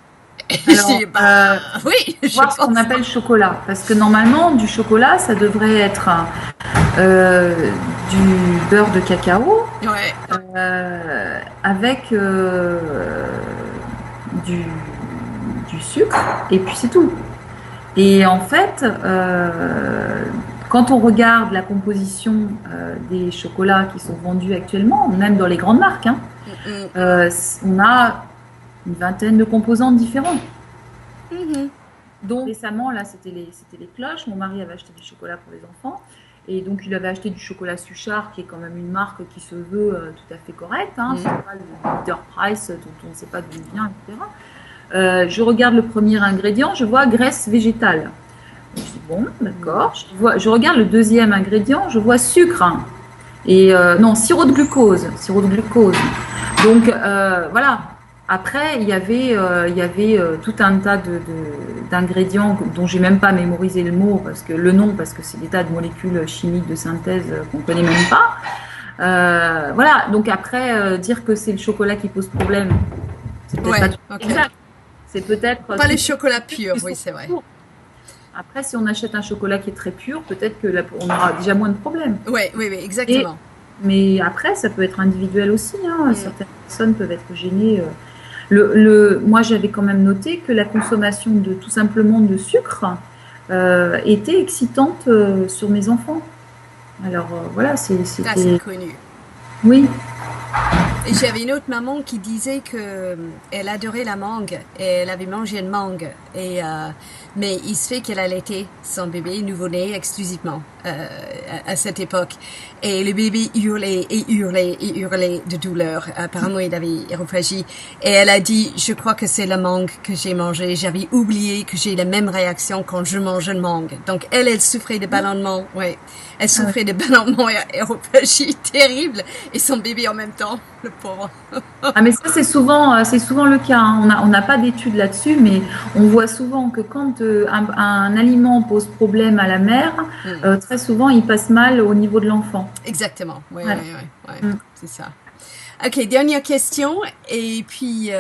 Alors, Je dis, bah, oui, je voir ce qu'on pense. appelle chocolat, parce que normalement du chocolat, ça devrait être du beurre de cacao Ouais, avec du, du sucre, et puis c'est tout. Et en fait, quand on regarde la composition des chocolats qui sont vendus actuellement, même dans les grandes marques, hein, on a une vingtaine de composantes différentes. Donc récemment, là, c'était les cloches. Mon mari avait acheté du chocolat pour les enfants. Et donc, il avait acheté du chocolat Suchard, qui est quand même une marque qui se veut tout à fait correcte. Hein. C'est pas le leader price dont on ne sait pas d'où il vient, etc. Je regarde le premier ingrédient, je vois graisse végétale. Je dis bon, d'accord. Je regarde le deuxième ingrédient, je vois sucre. Et non, sirop de glucose. Donc, voilà. Après, il y avait tout un tas d'ingrédients dont j'ai même pas mémorisé le nom parce que c'est des tas de molécules chimiques de synthèse qu'on connaît même pas. Voilà. Donc après, dire que c'est le chocolat qui pose problème, c'est peut-être pas tout exact. C'est peut-être pas les chocolats purs, oui, c'est vrai. Après, si on achète un chocolat qui est très pur, peut-être que là, on aura déjà moins de problèmes. Oui, exactement. Mais après, ça peut être individuel aussi. Hein. Certaines personnes peuvent être gênées. Moi, j'avais quand même noté que la consommation de tout simplement de sucre était excitante sur mes enfants. Alors voilà, c'était. C'est connu. Oui. Et j'avais une autre maman qui disait que elle adorait la mangue et elle avait mangé une mangue mais il se fait qu'elle allaitait son bébé nouveau-né exclusivement à cette époque et le bébé hurlait de douleur. Apparemment il avait hémorragie et elle a dit je crois que c'est la mangue que j'ai mangée. J'avais oublié que j'ai la même réaction quand je mange une mangue. Donc elle souffrait de ballonnement. Ouais. Elle souffrait de ballonnement et hémorragie terrible et son bébé en même temps, le pauvre. Ah mais ça c'est souvent le cas. Hein. On n'a pas d'études là-dessus, mais on voit souvent que quand un aliment pose problème à la mère, très souvent il passe mal au niveau de l'enfant. Exactement. Ouais. C'est ça. Ok, dernière question et puis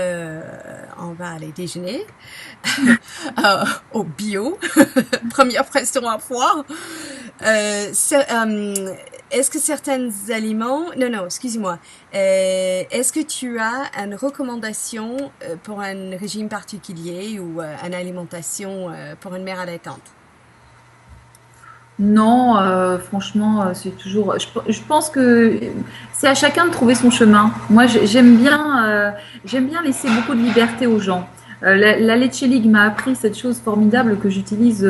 on va aller déjeuner au bio. Première restaurant à Foire. Est-ce que certains aliments... Non, excusez-moi. Est-ce que tu as une recommandation pour un régime particulier ou une alimentation pour une mère allaitante? Non, franchement, c'est toujours. Je pense que c'est à chacun de trouver son chemin. Moi, j'aime bien laisser beaucoup de liberté aux gens. La Leche League m'a appris cette chose formidable que j'utilise,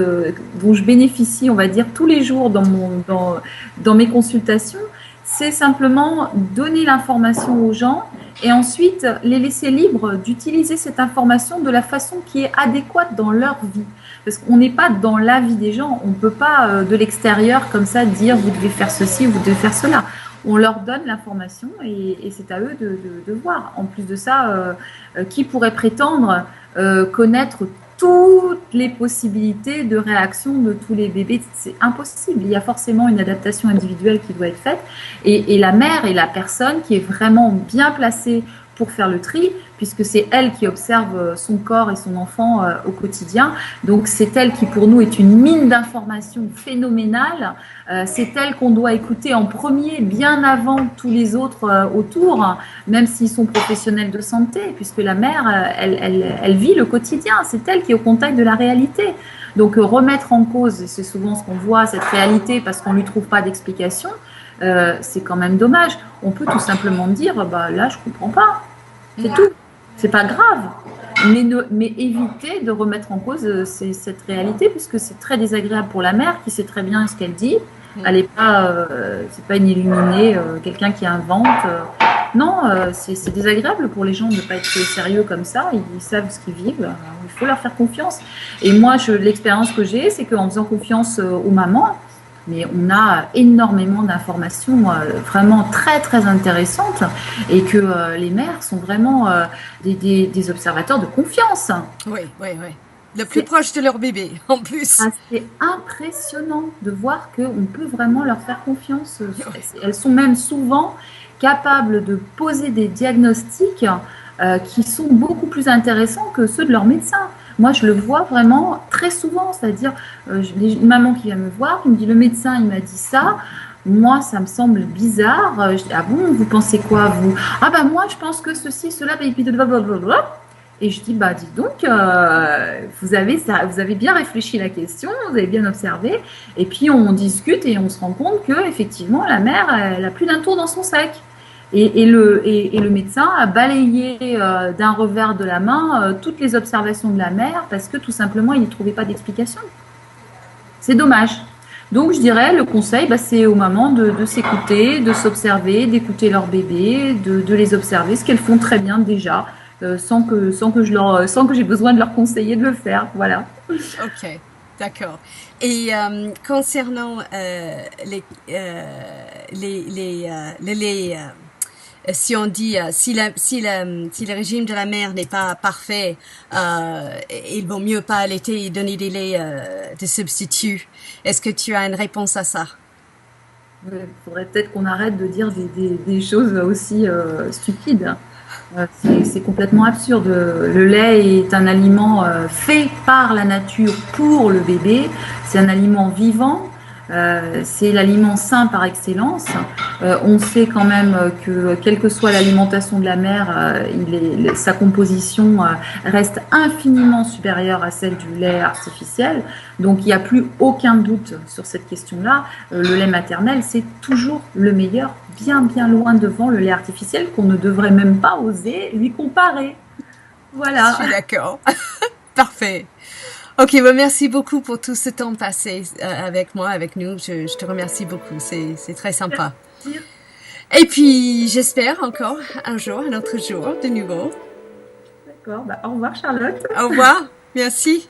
dont je bénéficie, on va dire, tous les jours dans mes consultations. C'est simplement donner l'information aux gens et ensuite les laisser libres d'utiliser cette information de la façon qui est adéquate dans leur vie. Parce qu'on n'est pas dans la vie des gens, on ne peut pas de l'extérieur comme ça dire vous devez faire ceci, vous devez faire cela. On leur donne l'information et c'est à eux de voir. En plus de ça, qui pourrait prétendre connaître toutes les possibilités de réaction de tous les bébés? C'est impossible. Il y a forcément une adaptation individuelle qui doit être faite. Et la mère est la personne qui est vraiment bien placée pour faire le tri, puisque c'est elle qui observe son corps et son enfant au quotidien. Donc c'est elle qui pour nous est une mine d'informations phénoménale. C'est elle qu'on doit écouter en premier, bien avant tous les autres autour, même s'ils sont professionnels de santé, puisque la mère, elle vit le quotidien. C'est elle qui est au contact de la réalité. Donc remettre en cause, et c'est souvent ce qu'on voit, cette réalité, parce qu'on ne lui trouve pas d'explication, c'est quand même dommage. On peut tout simplement dire, bah là je comprends pas, c'est tout, c'est pas grave, mais éviter de remettre en cause cette réalité, puisque c'est très désagréable pour la mère qui sait très bien ce qu'elle dit. Elle est pas, c'est pas une illuminée, quelqu'un qui invente. Non, c'est désagréable pour les gens de ne pas être sérieux comme ça. Ils savent ce qu'ils vivent. Il faut leur faire confiance. Et moi, l'expérience que j'ai, c'est qu'en faisant confiance aux mamans, mais on a énormément d'informations vraiment très très intéressantes et que les mères sont vraiment des observateurs de confiance. Oui. Le plus proche de leur bébé, en plus. C'est impressionnant de voir qu'on peut vraiment leur faire confiance. Elles sont même souvent capables de poser des diagnostics qui sont beaucoup plus intéressants que ceux de leur médecin. Moi, je le vois vraiment très souvent, c'est-à-dire une maman qui vient me voir, qui me dit le médecin, il m'a dit ça. Moi, ça me semble bizarre. Je dis, ah bon, vous pensez quoi, vous? Ah bah moi, je pense que ceci, cela, blablabla. Et je dis, bah dis donc, vous avez bien réfléchi la question, vous avez bien observé. Et puis on discute et on se rend compte que effectivement la mère, elle a plus d'un tour dans son sac. Et le médecin a balayé d'un revers de la main toutes les observations de la mère parce que tout simplement il n'y trouvait pas d'explication. C'est dommage. Donc je dirais le conseil, c'est aux mamans de s'écouter, de s'observer, d'écouter leur bébé, de les observer, ce qu'elles font très bien déjà. Sans que j'ai besoin de leur conseiller de le faire, voilà. Ok, d'accord. Et concernant si on dit si le régime de la mère n'est pas parfait, il vaut mieux pas allaiter et donner des laits de substitut. Est-ce que tu as une réponse à ça? Il faudrait peut-être qu'on arrête de dire des choses aussi stupides. C'est complètement absurde. Le lait est un aliment fait par la nature pour le bébé. C'est un aliment vivant. C'est l'aliment sain par excellence. On sait quand même que quelle que soit l'alimentation de la mère, sa composition reste infiniment supérieure à celle du lait artificiel. Donc il n'y a plus aucun doute sur cette question-là. Le lait maternel, c'est toujours le meilleur, bien bien loin devant le lait artificiel qu'on ne devrait même pas oser lui comparer. Voilà. Je suis d'accord. Parfait. Ok, merci beaucoup pour tout ce temps passé avec moi, avec nous. Je te remercie beaucoup. C'est très sympa. Merci. Et puis, j'espère encore un autre jour, de nouveau. D'accord. Au revoir, Charlotte. Au revoir. Merci.